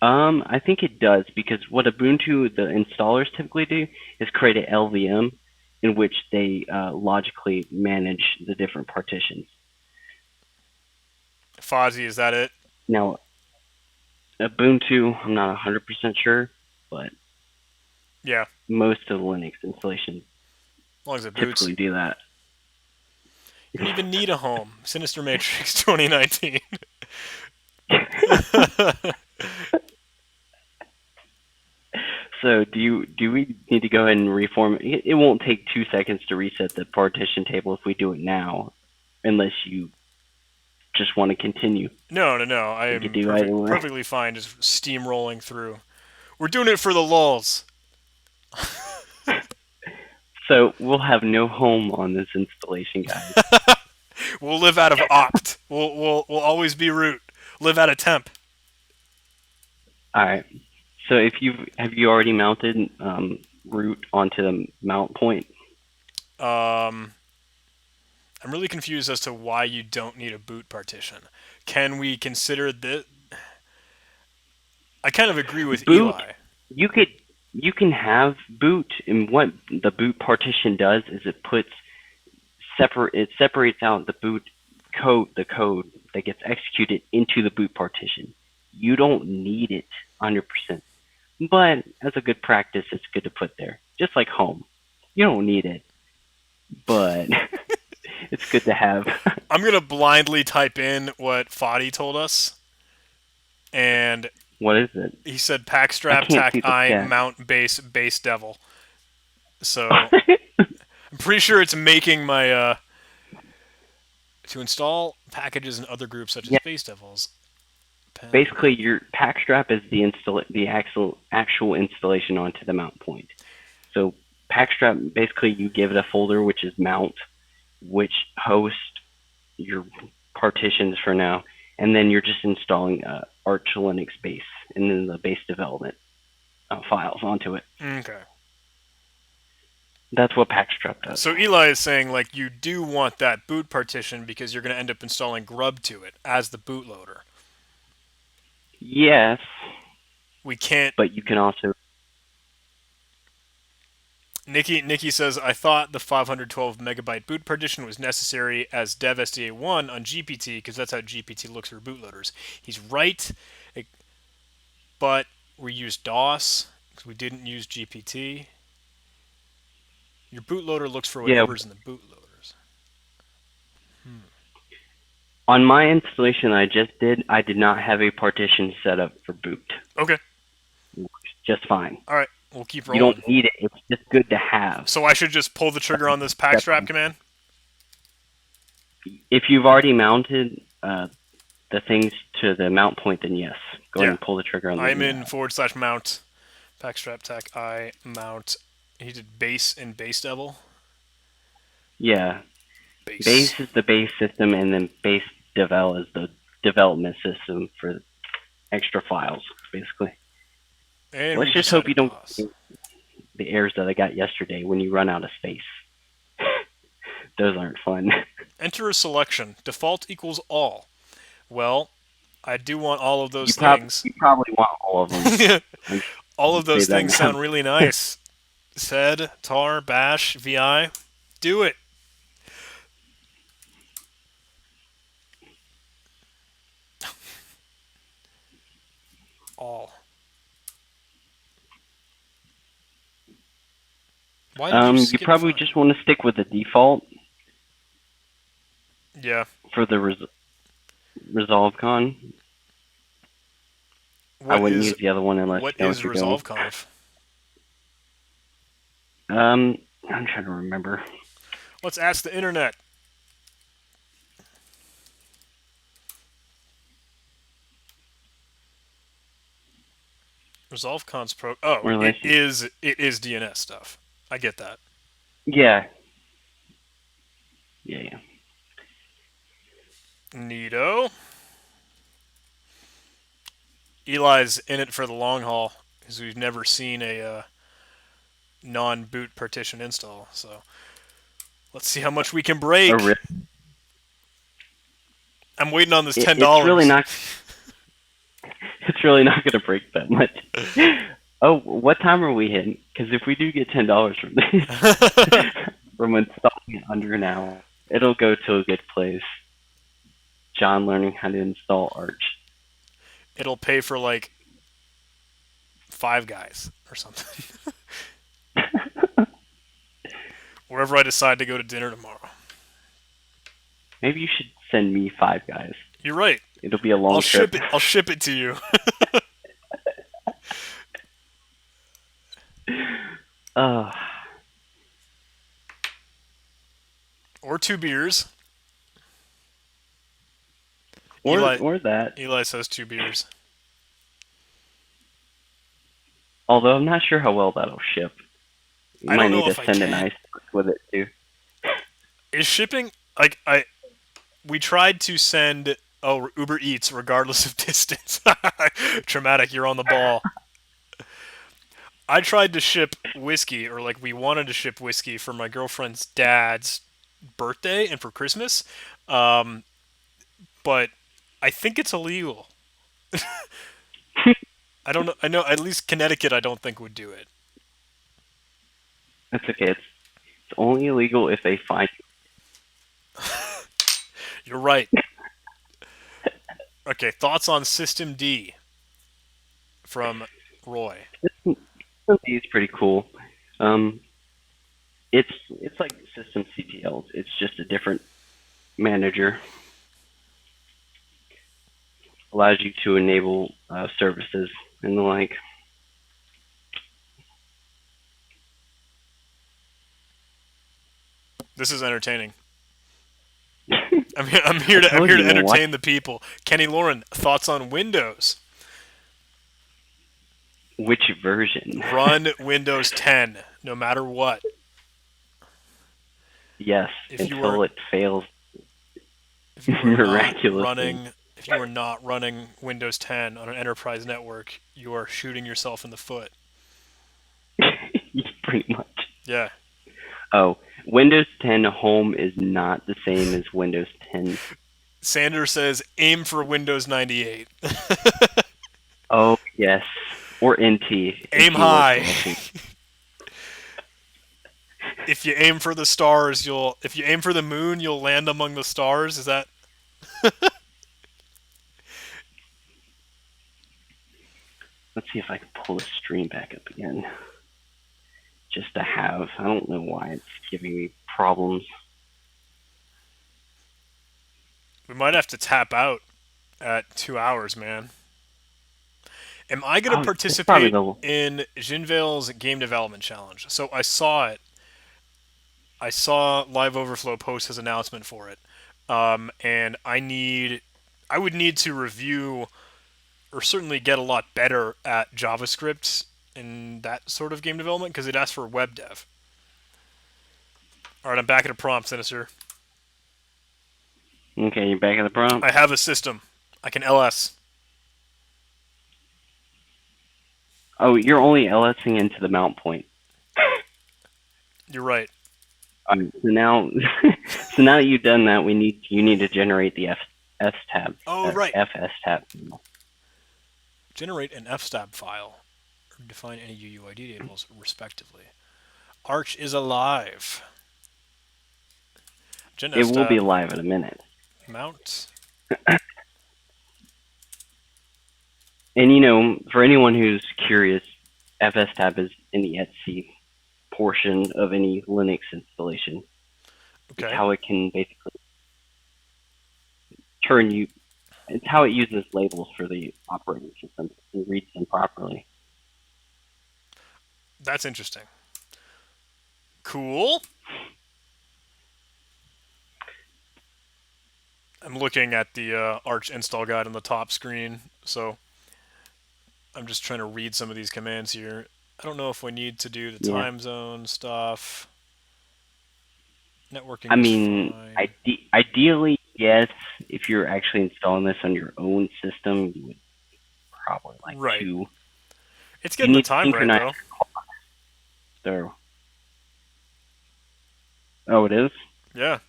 I think it does because what Ubuntu the installers typically do is create an LVM in which they logically manage the different partitions. Fozzie, is that it? Now, Ubuntu, I'm not 100% sure, but Yeah, most of the Linux installations as long as it boots. typically do that. You don't even need a home. Sinister Matrix 2019. So do we need to go ahead and reform? It won't take 2 seconds to reset the partition table if we do it now, unless you just want to continue. No, no, no. I We could am do either way. perfectly fine just steamrolling through. We're doing it for the lulz. So we'll have no home on this installation guide. We'll live out of opt. We'll always be root. Live out of temp. All right. So if have you already mounted root onto the mount point? Um, I'm really confused as to why you don't need a boot partition. Can we consider that? I kind of agree with Boot, Eli. you could you can have boot, and what the boot partition does is it separates out the code that gets executed into the boot partition. You don't need it 100%, but as a good practice, it's good to put there. Just like home, you don't need it, but it's good to have. I'm gonna blindly type in what Foddy told us, and What is it? he said I packstrap can't tac see the I chat. mount base devil. So I'm pretty sure it's making my to install packages in other groups such as Yeah, base devils. basically your packstrap is the actual installation onto the mount point. So packstrap, basically you give it a folder which is mount, which hosts your partitions for now, and then you're just installing Arch Linux base and then the base development files onto it. Okay. That's what packstrap does. So Eli is saying like you do want that boot partition because you're going to end up installing grub to it as the bootloader. Yes, We can't. but you can also. Nikki says I thought the 512 megabyte boot partition was necessary as dev SDA1 on GPT because that's how GPT looks for bootloaders. He's right, but We used DOS because we didn't use GPT. Your bootloader looks for Yeah, whatever's in the bootloaders. on my installation I just did, I did not have a partition set up for boot. Okay. Works just fine. All right. We'll keep You don't rolling. need it. It's just good to have. So I should just pull the trigger on this pack strap command? If you've already mounted the things to the mount point, then yes. Go ahead and pull the trigger on that. I'm in / mount. Pack strap tack I mount. He did base and base devil. Yeah. Base. Base is the base system, and then base devel is the development system for extra files, basically. And let's just hope you don't get the errors that I got yesterday when you run out of space. Those aren't fun. Enter a selection. Default equals all. Well, I do want all of those things. You probably want all of them. All of those things sound really nice. Sed, tar, bash, vi. Do it. All. Why did you skip probably just want to stick with the default. Yeah. For the resolve con. I wouldn't use the other one unless what you know is resolve conf? I'm trying to remember. Let's ask the internet. Resolve con's pro. Oh, it is DNS stuff. I get that. Yeah. Yeah. Neato. Eli's in it for the long haul because we've never seen a non-boot partition install. So let's see how much we can break. I'm waiting on this $10. It's really not. It's really not going to break that much. Oh, what time are we hitting? Because if we do get $10 from this, from installing it under an hour, it'll go to a good place. John learning how to install Arch. It'll pay for like 5 Guys or something. Wherever I decide to go to dinner tomorrow. Maybe you should send me 5 Guys. You're right. It'll be a long trip. I'll ship it to you. Or 2 beers. Or that. Eli says 2 beers. Although I'm not sure how well that'll ship. You might need to send an ice with it too. Is shipping we tried to send Uber Eats regardless of distance. Traumatic, you're on the ball. I tried to ship whiskey, or we wanted to ship whiskey for my girlfriend's dad's birthday and for Christmas, but I think it's illegal. I don't know. I know at least Connecticut I don't think would do it. That's okay. It's only illegal if they find you. You're right. Okay, thoughts on System D from Roy. System D is pretty cool. It's like System CTLs. It's just a different manager. Allows you to enable services and the like. This is entertaining. I'm here to entertain the people. Kenny Lauren, thoughts on Windows? Which version? Run Windows 10, no matter what. Yes, until it fails miraculously. If you are not running Windows 10 on an enterprise network, you are shooting yourself in the foot. Pretty much. Yeah. Oh, Windows 10 Home is not the same as Windows 10. Sanders says, aim for Windows 98. Oh, yes. Or NT. Aim high. If you aim for the stars, if you aim for the moon, you'll land among the stars. Is that... Let's see if I can pull the stream back up again. Just to have. I don't know why it's giving me problems. We might have to tap out at 2 hours, man. Am I going to Oh, it's probably participate the. in Jinvale's game development challenge? So I saw it. I saw Live Overflow post his announcement for it, and I would need to review or certainly get a lot better at JavaScript and that sort of game development because it asks for web dev. All right, I'm back at a prompt, Sinister. Okay, you're back at the prompt. I have a system. I can LS. Oh, you're only LSing into the mount point. You're right. So now, so now that you've done that, you need to generate the F tab. Oh, right. FS tab. Generate an fstab file or define any UUID tables respectively. Arch is alive. Gen It will be fstab live in a minute. mount. And for anyone who's curious, FS tab is in the etc portion of any Linux installation. Okay. It's how it can basically turn you. It's how it uses labels for the operating system and reads them properly. That's interesting. Cool. I'm looking at the Arch install guide on the top screen, so I'm just trying to read some of these commands here. I don't know if we need to do the time zone stuff. Networking I is mean, fine. ideally, yes. If you're actually installing this on your own system, you would probably like Right. to. It's getting the time right, though. So. Oh, it is? Yeah.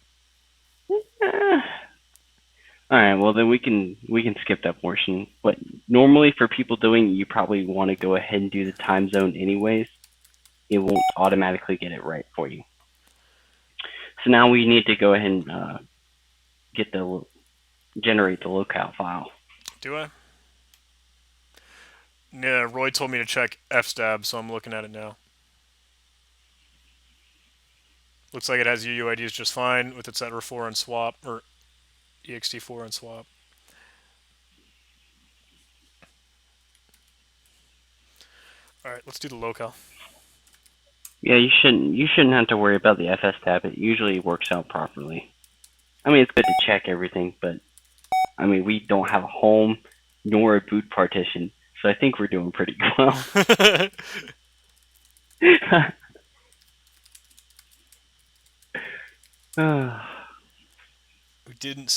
All right. Well, then we can skip that portion. But normally, for people doing it, you probably want to go ahead and do the time zone anyways. It won't automatically get it right for you. So now we need to go ahead and generate the locale file. Do I? Yeah, Roy told me to check fstab, so I'm looking at it now. Looks like it has UUIDs just fine with etc4 and swap, or ext4 and swap. All right, let's do the locale. Yeah, you shouldn't have to worry about the FS tab. It usually works out properly. I mean, it's good to check everything, but I mean, we don't have a home nor a boot partition, so I think we're doing pretty well. We didn't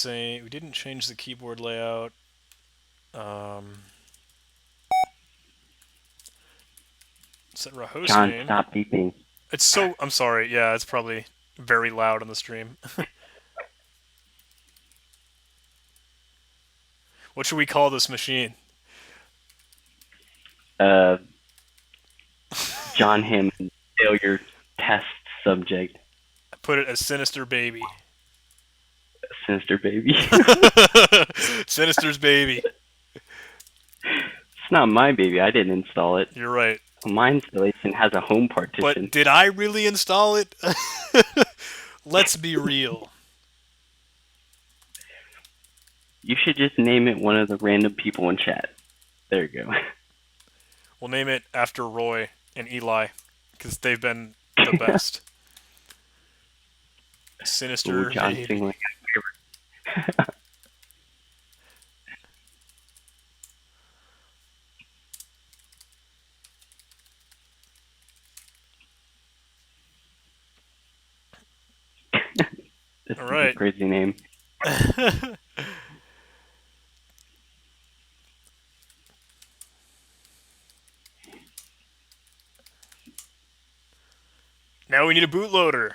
change the keyboard layout. Set a host John, name. stop beeping. I'm sorry. Yeah, it's probably very loud on the stream. What should we call this machine? John Hammond failure test subject. I put it as Sinister Baby. Sinister Baby. Sinister's baby. It's not my baby. I didn't install it. You're right. My installation has a home partition. But did I really install it? Let's be real. You should just name it one of the random people in chat. There you go. We'll name it after Roy and Eli, because they've been the best. Sinister baby. Like this All is right. a crazy name. Now we need a bootloader.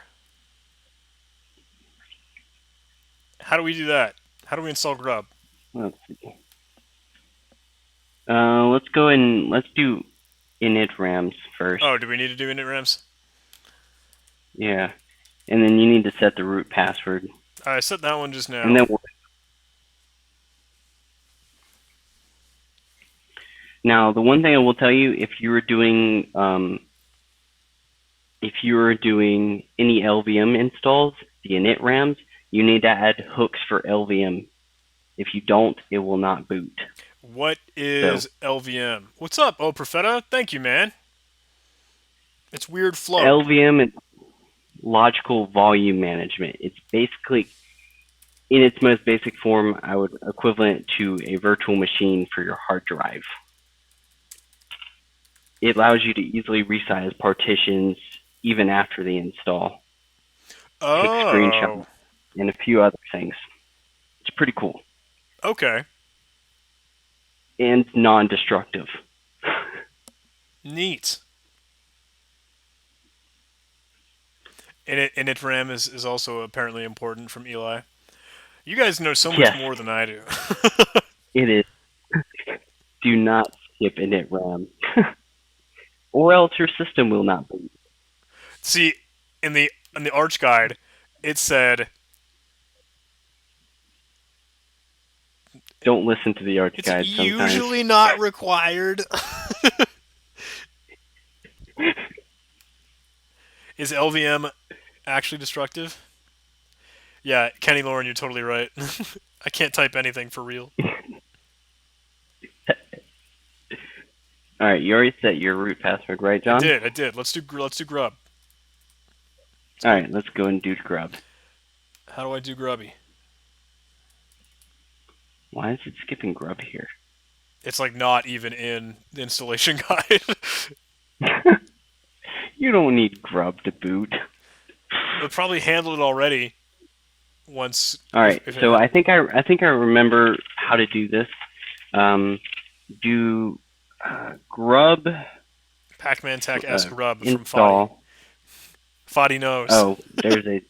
How do we do that? How do we install Grub? Let's see. Let's go and let's do init rams first. Oh, do we need to do init rams? Yeah, and then you need to set the root password. I set that one just now. And then Now, the one thing I will tell you, if you were doing any LVM installs, the init RAMs, you need to add hooks for LVM. If you don't, it will not boot. What So is LVM? What's up, oh Profeta? Thank you, man. It's weird flow. LVM is logical volume management. It's basically, in its most basic form, I would equivalent to a virtual machine for your hard drive. It allows you to easily resize partitions even after the install, take Oh, screenshots, and a few other things. It's pretty cool okay. and non-destructive. Neat. Init RAM is also apparently important from Eli. You guys know so much Yes, more than I do. it is. Do not skip init RAM, or else your system will not boot. See, in the Arch guide, it said Don't listen to the Arch it's Guide sometimes. usually not required. Is LVM actually destructive? Yeah, Kenny Lauren, you're totally right. I can't type anything for real. All right, you already set your root password, right, I John? did. I did. Let's do grub. Let's All go. right, let's go and do grub. How do I do grubby? Why is it skipping grub here? It's like not even in the installation guide. You don't need grub to boot. It'll probably handle it already once All right, if it so had. I think I remember how to do this. Um, do grub Pac-Man Tech esque uh, rub from Foddy. install. Foddy knows. Oh, there's a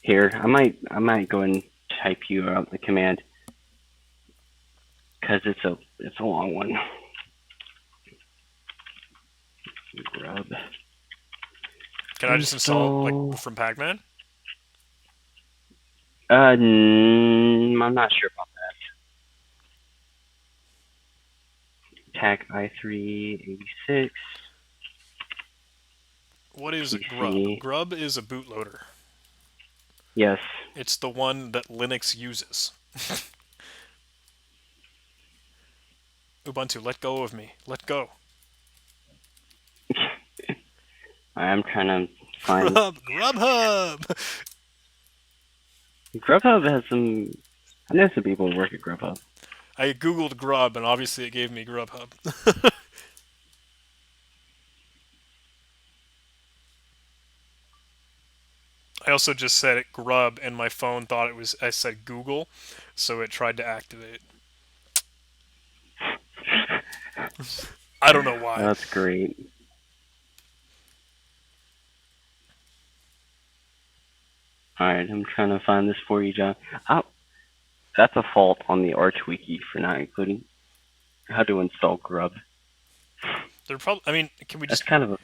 here. I might go and type you out the command because it's a long one. Grub Can I just install it install. like from Pac-Man? I'm not sure about that. TAC i386 What is grub? PC. Grub is a bootloader. Yes. It's the one that Linux uses. Ubuntu, let go of me. Let go. I'm trying to find. Grub, Grubhub. Grubhub has some. I know some people who work at Grubhub. I googled grub and obviously it gave me Grubhub. I also just said it grub and my phone thought it was I said Google, so it tried to activate. I don't know why. That's great. Alright, I'm trying to find this for you, John. Oh, that's a fault on the Arch Wiki for not including how to install Grub. They're probably. I mean, can we That's just? kind of a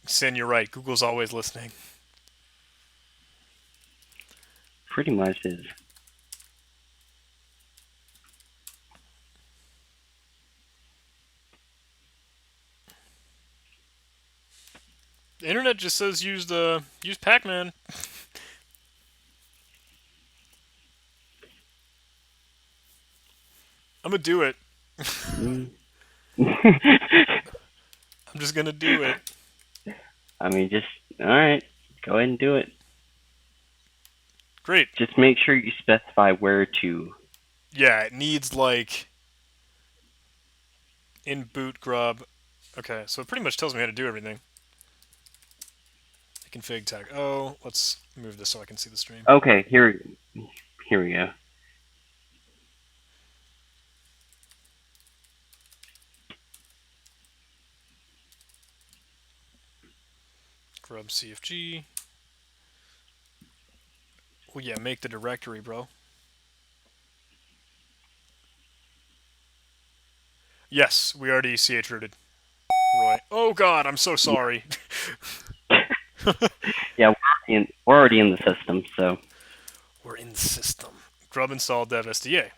Sin, you're right. Google's always listening. pretty much is. The internet just says use Pac-Man. I'm gonna do it. Mm. I'm just gonna do it. I mean, just alright. Go ahead and do it. Great. Just make sure you specify where to. Yeah, it needs like in boot grub. Okay, so it pretty much tells me how to do everything. Config tag. Oh, let's move this so I can see the stream. Okay, here we go. Grub CFG. Well, yeah, make the directory, bro. Yes, we already ch rooted. Roy. Oh God, I'm so sorry. Yeah, we're already in the system, so We're in the system. Grub install dev SDA.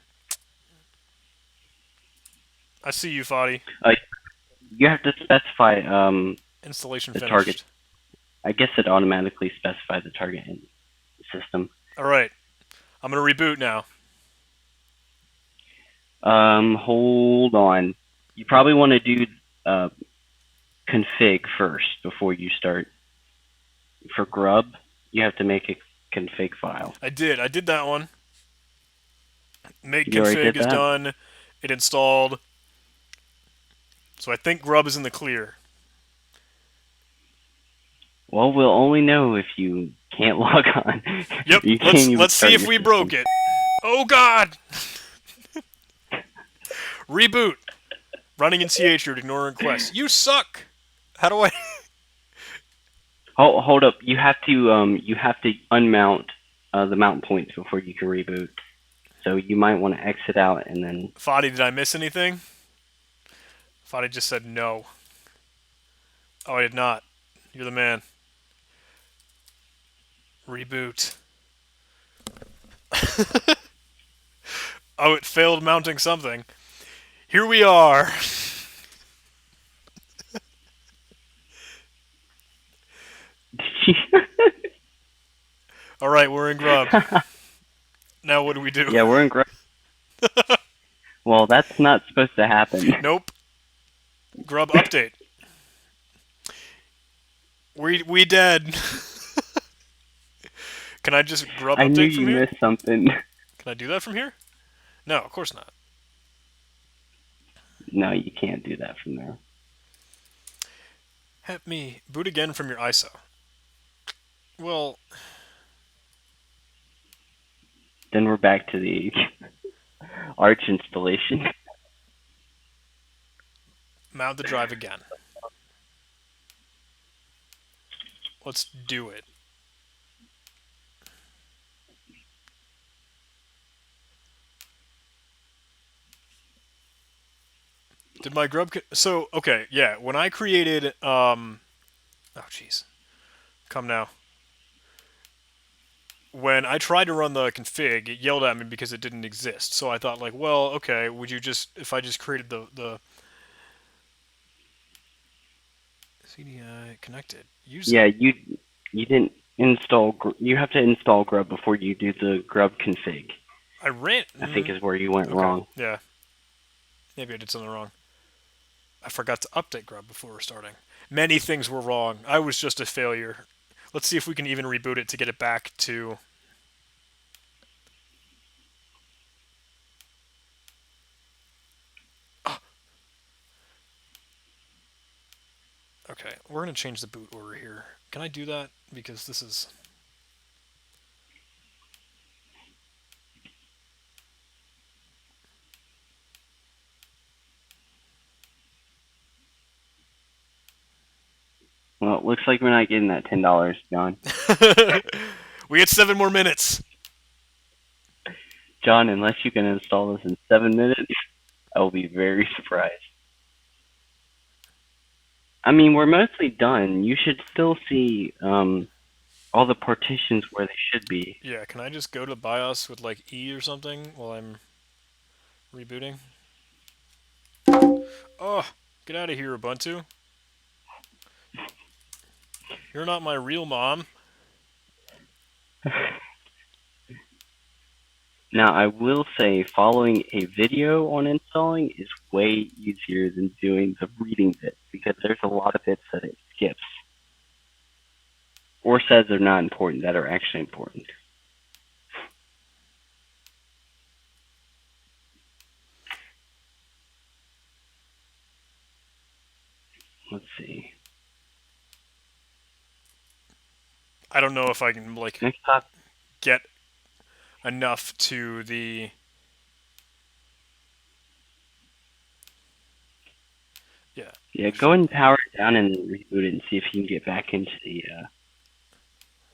I see you, Fadi. Uh, you have to specify Installation the target. finished. I guess it automatically specifies the target in the system. Alright, I'm gonna reboot now. Hold on. You probably want to do uh, config first before you start. For grub, you have to make a config file. I did that one. Make You already config did is that? done. It installed. So I think grub is in the clear. Well, we'll only know if you can't log on. Yep, You can't let's even let's see start if your we broke system. it. Oh god! Reboot. Running in CH root, ignoring requests. You suck! How do I Hold up. You have to unmount the mount points before you can reboot. So you might want to exit out and then. Fadi, did I miss anything? Fadi just said no. Oh, I did not. You're the man. Reboot. Oh, it failed mounting something. Here we are. Alright, we're in grub. Now what do we do? Yeah, we're in grub. Well, that's not supposed to happen. Nope. Grub update. We dead. Can I just grub I knew update from you here? missed something. Can I do that from here? No, of course not. No, you can't do that from there. Help me boot again from your ISO. Well, Then we're back to the Arch installation. mount the drive again. Let's do it. Did my grub... So, okay, yeah. When I created... Oh, jeez. Come now. When I tried to run the config, it yelled at me because it didn't exist. So I thought, like, well, okay, would you just... If I just created the CDI connected. Use it. Yeah, you didn't install. You have to install grub before you do the grub config. I ran... I think is where you went Okay, wrong. yeah. Maybe I did something wrong. I forgot to update grub before starting. Many things were wrong. I was just a failure. Let's see if we can even reboot it to get it back to... Okay, we're going to change the boot order here. Can I do that? Because this is... Well, it looks like we're not getting that $10, John. We had 7 more minutes. John, unless you can install this in 7 minutes, I will be very surprised. I mean, we're mostly done. You should still see all the partitions where they should be. Yeah, can I just go to BIOS with like E or something while I'm rebooting? Oh, get out of here, Ubuntu. You're not my real mom. Now, I will say following a video on installing is way easier than doing the reading bit because there's a lot of bits that it skips or says they're not important that are actually important. Let's see. I don't know if I can like Next top. get enough to the... Yeah. Yeah, go and power it down and reboot it and see if you can get back into the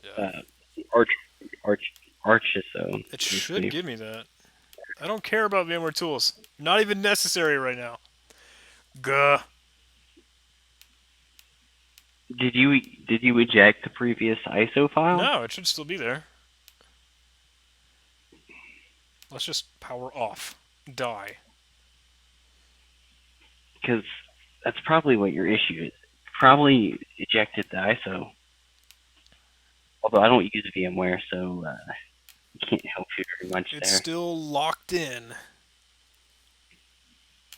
Yeah. Arch Archiso. It should give me that. I don't care about VMware tools. Not even necessary right now. Gah. Did you eject the previous ISO file? No, it should still be there. Let's just power off. Die. because that's probably what your issue is. Probably ejected the ISO. Although I don't use VMware, so can't help you very much It's there. still locked in.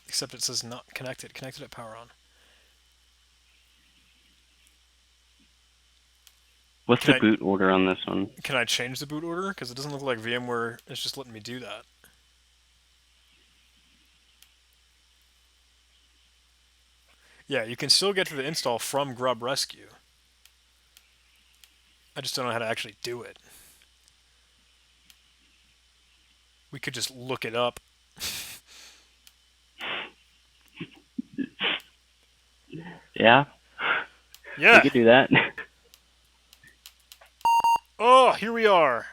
Except it says not connected. Connected at power on. What's Can the I boot order on this one? can I change the boot order? Because it doesn't look like VMware is just letting me do that. Yeah, you can still get to the install from grub rescue. I just don't know how to actually do it. We could just look it up. Yeah, we Yeah. could do that. Oh, here we are.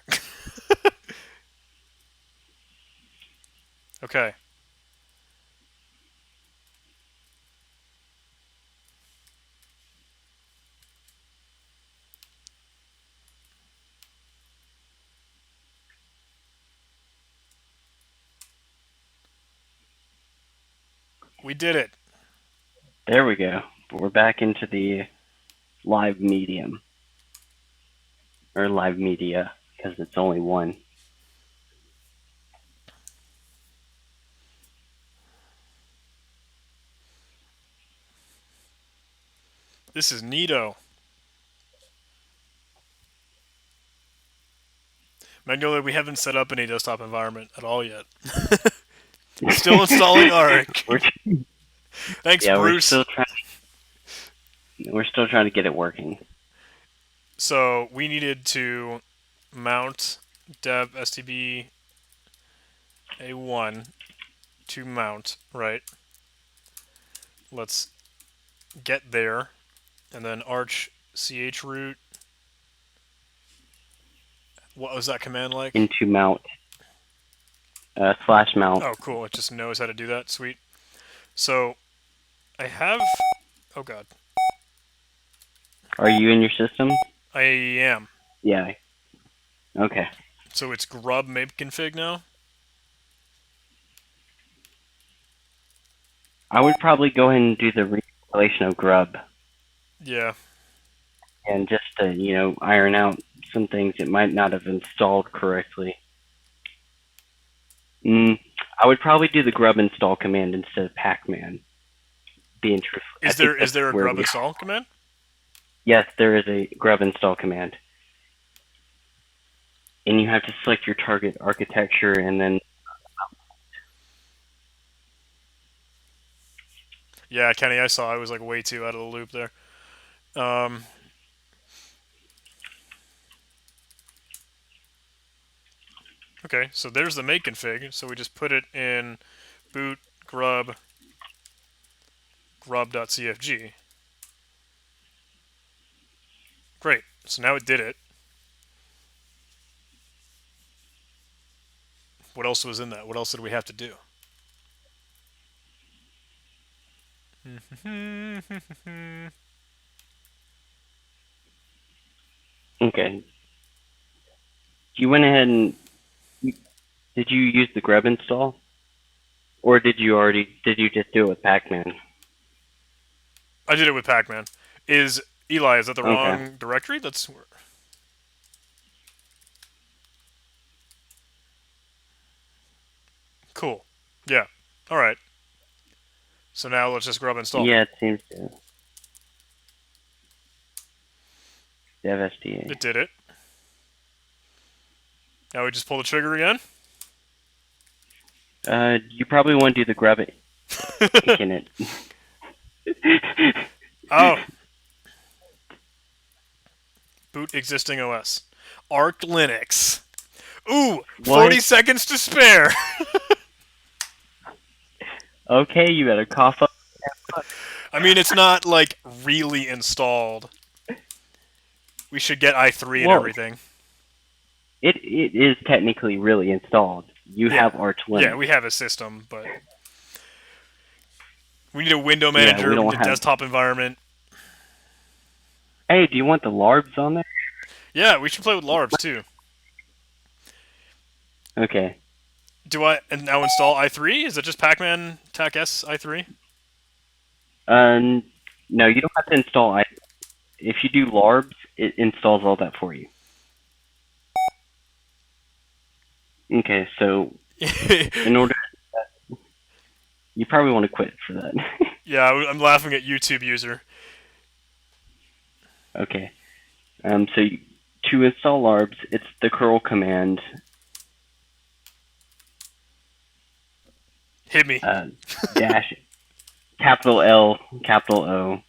Okay. We did it. There we go. We're back into the live medium. Or live media, because it's only one. This is neato. Magnolia, we haven't set up any desktop environment at all yet. Still installing Arc. we're, Thanks, yeah, Bruce. we're still trying to get it working. So we needed to mount dev stb a1 to mount, right? Let's get there, and then arch chroot. What was that command like? Into mount. Slash mount. Oh, cool. It just knows how to do that. Sweet. So I have. Oh god. Are you in your system? I am. Yeah. Okay. So it's grub make config now. I would probably go ahead and do the reinstallation of grub. Yeah. And just to, iron out some things it might not have installed correctly. I would probably do the grub install command instead of pacman. Being truthful. Is there a grub install command? Yes, there is a grub install command. And you have to select your target architecture and then. Yeah, Kenny, I saw. I was like way too out of the loop there. Okay, so there's the make config. So we just put it in boot grub.cfg. Great. So now it did it. What else was in that? What else did we have to do? Okay. You went ahead and. Did you use the grub install? Or did you just do it with pacman? I did it with pacman. Is Eli, is that the wrong Okay. directory? That's cool. Yeah. All right. So now let's just grub install. Yeah, it seems to. Dev SDA. It did it. Now we just pull the trigger again. You probably want to do the grub it in it. Oh. Boot existing OS. Arch Linux. Ooh, 40 seconds to spare. Okay, you better cough up. I mean, it's not like really installed. We should get i3 and Well, everything. It is technically really installed. You have Arch Linux. Yeah, we have a system, but we need a window manager. We need a desktop environment. Hey, do you want the larbs on there? Yeah, we should play with larbs too. Okay. Do I now install i3? Is it just pacman tac s i3? Uh, no, you don't have to install. If you do larbs, it installs all that for you. Okay, so in order, you probably want to quit for that. Yeah, I'm laughing at YouTube user. Okay. So to install larbs, it's the curl command Hit me. uh, dash capital L capital O.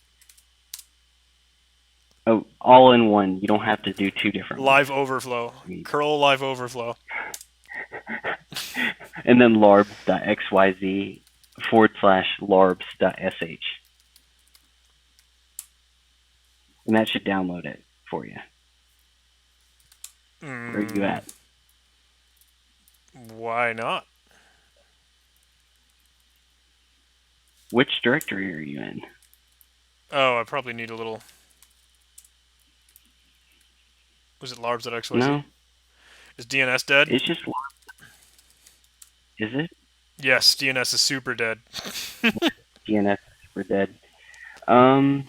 Oh, all in one. You don't have to do two different ones. Live overflow. Curl live overflow. And then larbs.xyz / larbs.sh. And that should download it for you. Where are you at? Why not? Which directory are you in? Oh, I probably need a little. Was it larbs.xyz? No, Is DNS dead? it's just is it? Yes, DNS is super dead. DNS for dead. Um,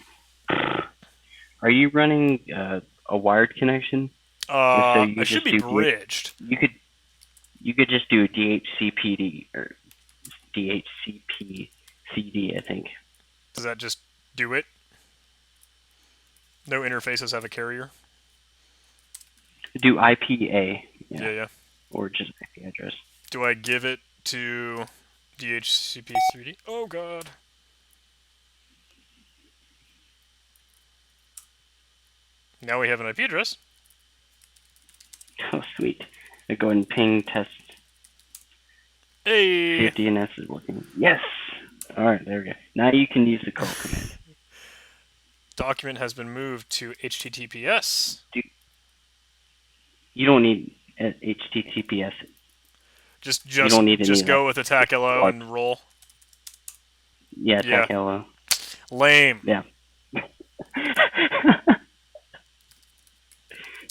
are you running a wired connection? So I you should just be do bridged. you could just do DHCPD or DHCPCD, I think. Does that just do it? No interfaces have a carrier. Do IPA, Yeah, yeah. or just IP address. Do I give it to DHCP3D? Oh god. Now we have an IP address. Oh, sweet. I go ahead and ping test. See Hey. if DNS is working. Yes. All right, there we go. Now you can use the curl command. Document has been moved to HTTPS. You don't need HTTPS. Just You don't need any just of go that. with attack LO and roll. Yeah, Yeah. attack hello. Lame. Yeah.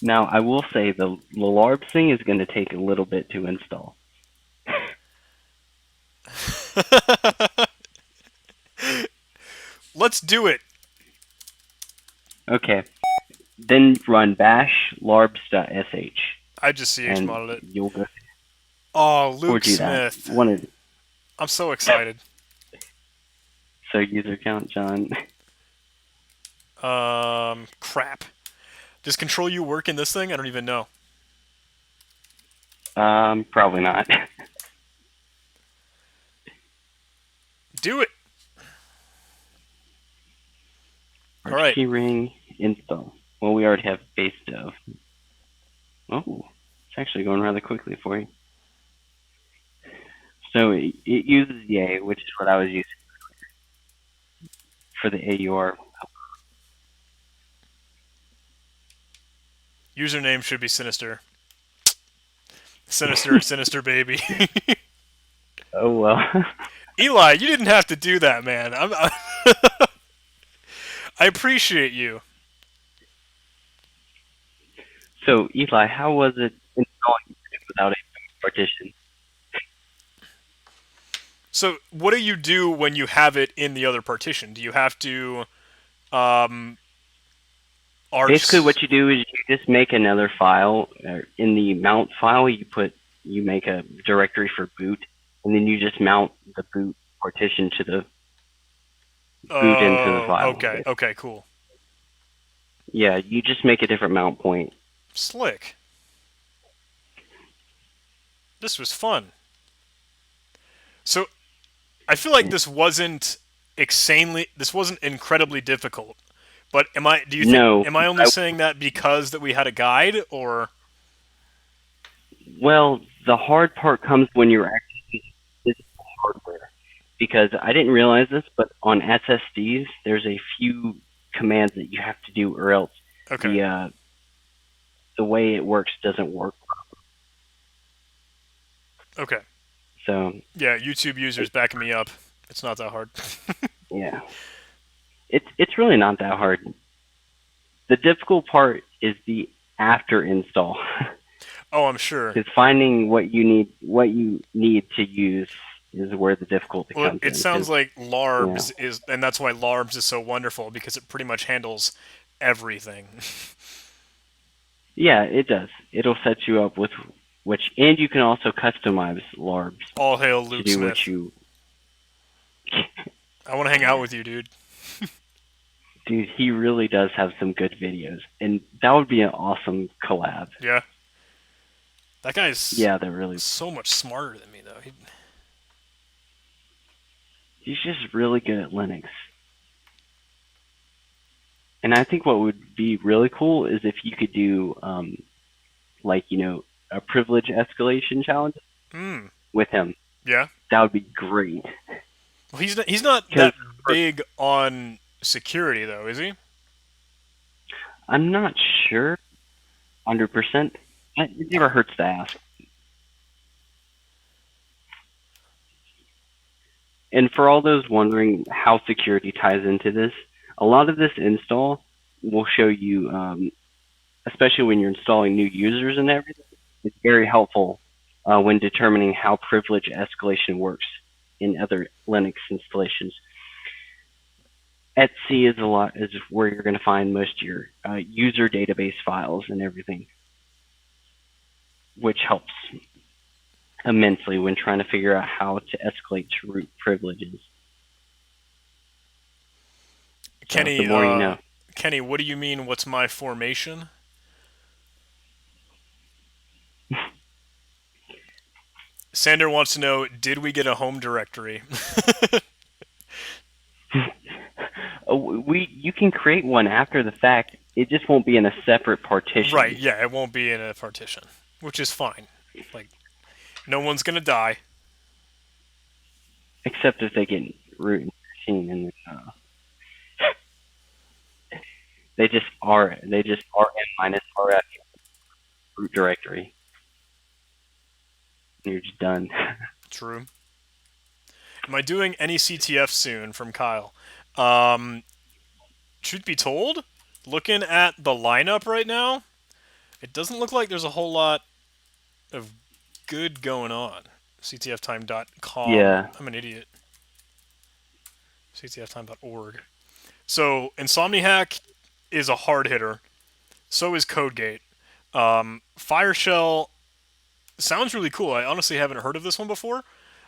Now, I will say the LARP thing is going to take a little bit to install. Let's do it. Okay. Then run bash larbs.sh. I just CH and modded it. you'll go Oh, or Luke do that. Smith. One of I'm so excited. so user count John. Crap. Does Control U work in this thing? I don't even know. Probably not. Do it. All right. Keyring install. Well, we already have base dev. Oh, it's actually going rather quickly for you. So it uses Yay, which is what I was using for the AUR. Username should be Sinister. Sinister baby. Oh well. Eli, you didn't have to do that, man. I appreciate you. So Eli, how was it installing without a partition? So, what do you do when you have it in the other partition? Do you have to, arch? Basically, what you do is you just make another file. In the mount file, you make a directory for boot, and then you just mount the boot partition to the boot into the file. Okay. Okay. Cool. Yeah, you just make a different mount point. Slick. This was fun. So, I feel like this wasn't incredibly difficult. But do you think, No, am I only saying that because that we had a guide, or? well, the hard part comes when you're actually using physical hardware. Because I didn't realize this, but on SSDs, there's a few commands that you have to do, or else Okay. the way it works doesn't work. Okay. So Yeah, YouTube users backing me up. It's not that hard. yeah, it's really not that hard. The difficult part is the after install. Oh, I'm sure. Is finding what you need to use is where the difficulty Well, comes it in because sounds like you know Larbs is, and that's why Larbs is so wonderful because it pretty much handles everything. yeah, it does. It'll set you up with which, and you can also customize LARPs All hail to Luke do what Smith. you. I want to hang out with you, dude. Dude, he really does have some good videos, and that would be an awesome collab. Yeah, that guy's Yeah, that really. so much smarter than me, though. He's just really good at Linux, and I think what would be really cool is if you could do like a privilege escalation challenge Hmm. with him. Yeah. That would be great. Well, he's not Because that big on security, though, is he? I'm not sure 100%. It never hurts to ask. And for all those wondering how security ties into this, a lot of this install will show you, especially when you're installing new users and everything, it's very helpful when determining how privilege escalation works in other Linux installations. Etsy is where you're going to find most of your user database files and everything, which helps immensely when trying to figure out how to escalate to root privileges. So the Kenny, more you know. Kenny, what do you mean? What's my formation? Sander wants to know: did we get a home directory? You can create one after the fact. It just won't be in a separate Right. partition, Yeah, it won't be in a partition, which is fine. Like, no one's gonna die. except if they get root and machine and they just rm minus rf root directory, and you're just done. True. Am I doing any CTF soon? From Kyle. Um, Truth be told, looking at the lineup right now, it doesn't look like there's a whole lot of good going on. CTFtime.com. Yeah, I'm an idiot. CTFtime.org. So, Insomniac is a hard hitter. So is Codegate. Fireshell sounds really cool. I honestly haven't heard of this one before.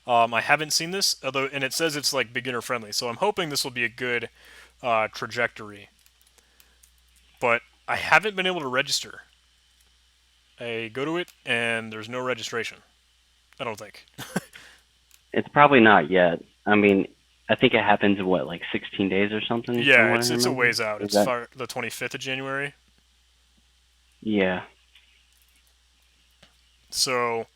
I haven't seen this, although, and it says it's like beginner friendly. So I'm hoping this will be a good trajectory. But I haven't been able to register. I go to it and there's no registration. I don't think. it's probably not yet. I mean, I think it happens in what, like 16 days or something, from Yeah, what I it's a remember. ways out. Is It's that? the 25th of January. Yeah. So,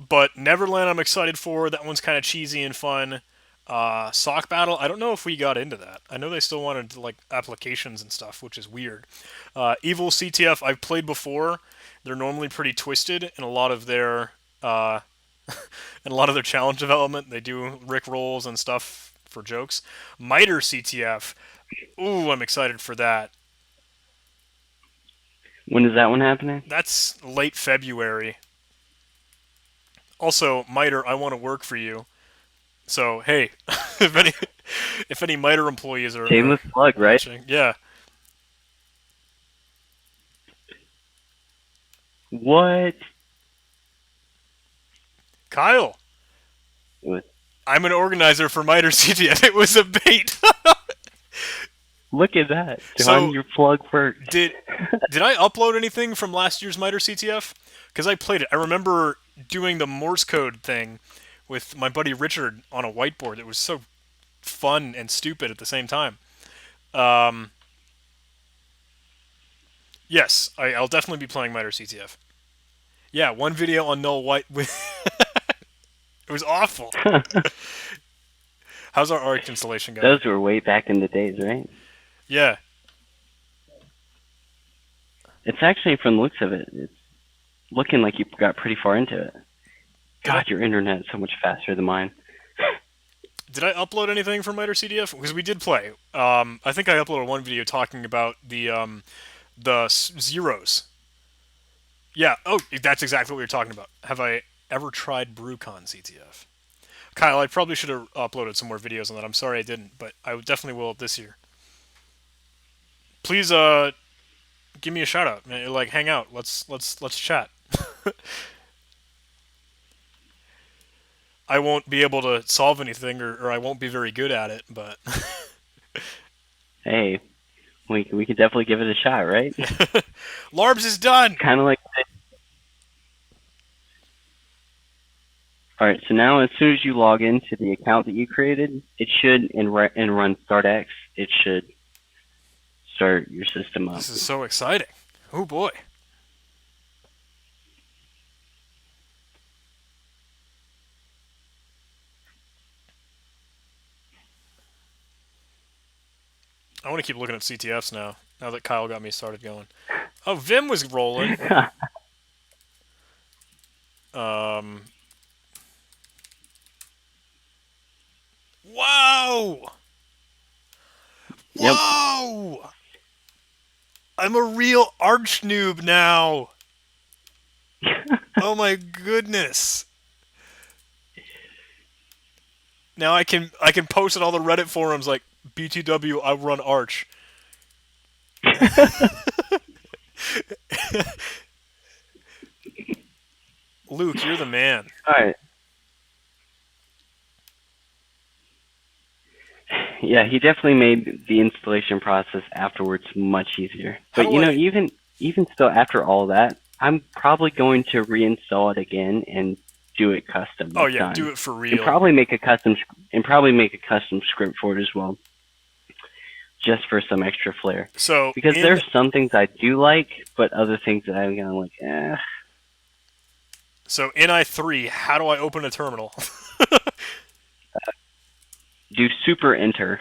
but Neverland, I'm excited for. That one's kind of cheesy and fun. Sock Battle, I don't know if we got into that. I know they still wanted like applications and stuff, which is weird. Evil CTF, I've played before. They're normally pretty twisted in a lot of their in a lot of their challenge development. They do Rick rolls and stuff for jokes. Miter CTF, ooh, I'm excited for that. When is that one happening? That's late February. Also, Miter, I want to work for you. So hey, if any Miter employees are Shameless plug, right? watching, yeah, What? Kyle, I'm an organizer for Miter CTF. It was a bait. Look at that. John, So your plug worked. did did I upload anything from last year's Miter CTF? Because I played it. I remember doing the Morse code thing with my buddy Richard on a whiteboard. It was so fun and stupid at the same time. Um, yes, I'll definitely be playing Miter CTF. Yeah, one video on Null White. It was awful. How's our Arc installation going? Those were way back in the days, right? Yeah, It's actually, from the looks of it, it's looking like you got pretty far into it. did I God, your internet is so much faster than mine. did I upload anything from Miter CDF? Because we did play. I think I uploaded one video talking about the zeros. Yeah. Oh, that's exactly what we were talking about. ever tried BrewCon CTF. Kyle, I probably should have uploaded some more videos on that. I'm sorry I didn't, but I definitely will this year. Please, give me a shout out, man. Like, hang out. Let's chat. I won't be able to solve anything, or I won't be very good at it, but Hey, we could definitely give it a shot, right? Larbs is done. Kind of like. All right, so now as soon as you log into the account that you created, it should and run startx. It should start your system up. This is so exciting. Oh boy. I want to keep looking at CTFs now. Now that Kyle got me started going. Oh, Vim was rolling. Um. Whoa! Yep. Whoa! I'm a real arch noob now. Oh my goodness! Now I can post in all the Reddit forums like BTW. I run Arch. Luke, you're the man. All right. Yeah, he definitely made the installation process afterwards much easier. How But do I? even still, after all that, I'm probably going to reinstall it again and do it custom Oh this yeah, time. do it for And real. probably make a custom script for it as well, just for some extra flair. So Because in there's some things I do like, but other things that I'm kind of like, eh. so in i3, how do I open a terminal? Do super enter.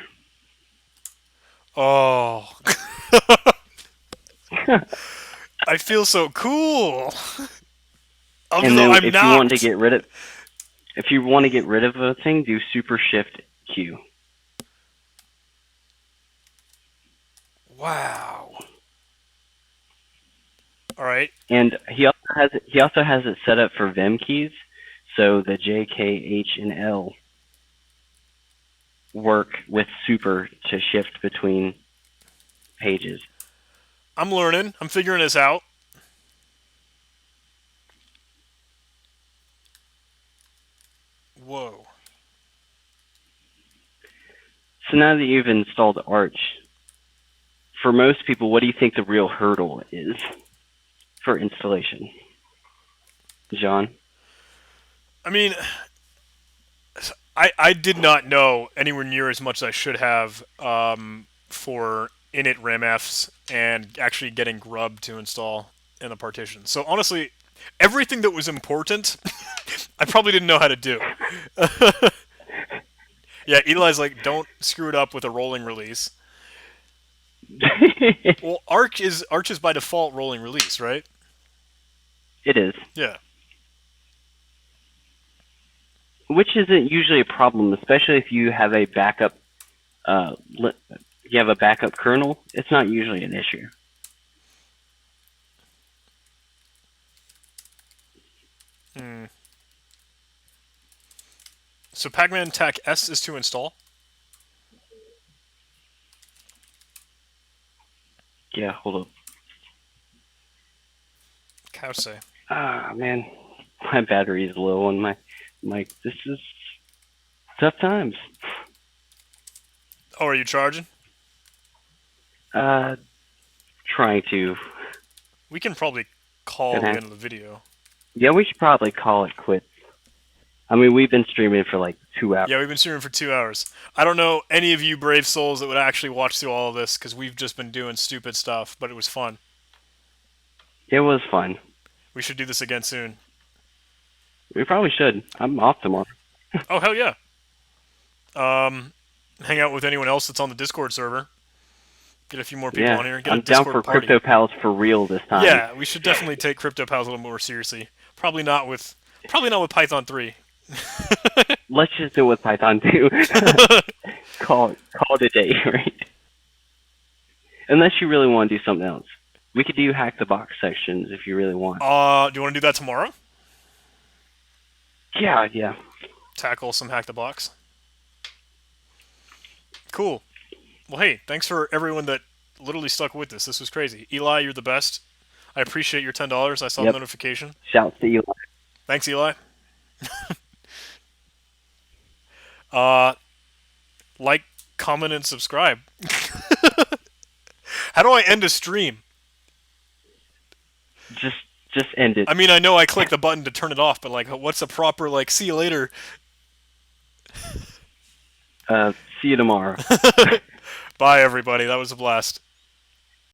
Oh. I feel so cool. Even And though then I'm if not. you want to get rid of a thing, do super shift Q. Wow. All right. And he also has it set up for Vim keys, so the J, K, H, and L work with super to shift between pages. I'm learning. I'm figuring this out. Whoa. So now that you've installed Arch, for most people, what do you think the real hurdle is for installation? John? I mean, I did not know anywhere near as much as I should have for init ramfs and actually getting grub to install in the partition. So honestly, everything that was important, I probably didn't know how to do. Yeah, Eli's like, don't screw it up with a rolling release. Well, Arch is by default rolling release, right? It is. Yeah. Which isn't usually a problem, especially if you have a backup. You have a backup kernel. It's not usually an issue. Hmm. So Pacman TAC S is to install. Yeah, hold up. Cow say. Ah, man, my battery is low on my mic. This is tough times. Oh, are you charging? Trying to. We can probably call the end of the video. Yeah, we should probably call it quits. I mean, we've been streaming for like 2 hours. Yeah, we've been streaming for 2 hours. I don't know any of you brave souls that would actually watch through all of this because we've just been doing stupid stuff, but it was fun. It was fun. We should do this again soon. We probably should. I'm off tomorrow. Oh, hell yeah. Hang out with anyone else that's on the Discord server. Get a few more people on here. Get I'm a Discord down for party. Cryptopals for real this time. Yeah, we should definitely take Cryptopals a little more seriously. Probably not with Python 3. Let's just do it with Python 2. call it a day, right? Unless you really want to do something else. We could do hack the box sections if you really want. Do you want to do that tomorrow? Yeah, yeah. tackle some Hack the Box. Cool. Well, hey, thanks for everyone that literally stuck with this. This was crazy. Eli, you're the best. I appreciate your $10. I saw the Yep. notification. Shouts to Eli. Thanks, Eli. Uh, like, comment, and subscribe. How do I end a stream? Just just end it. I mean, I know I click the button to turn it off, but like, what's a proper like? See you later. See you tomorrow. Bye, everybody. That was a blast.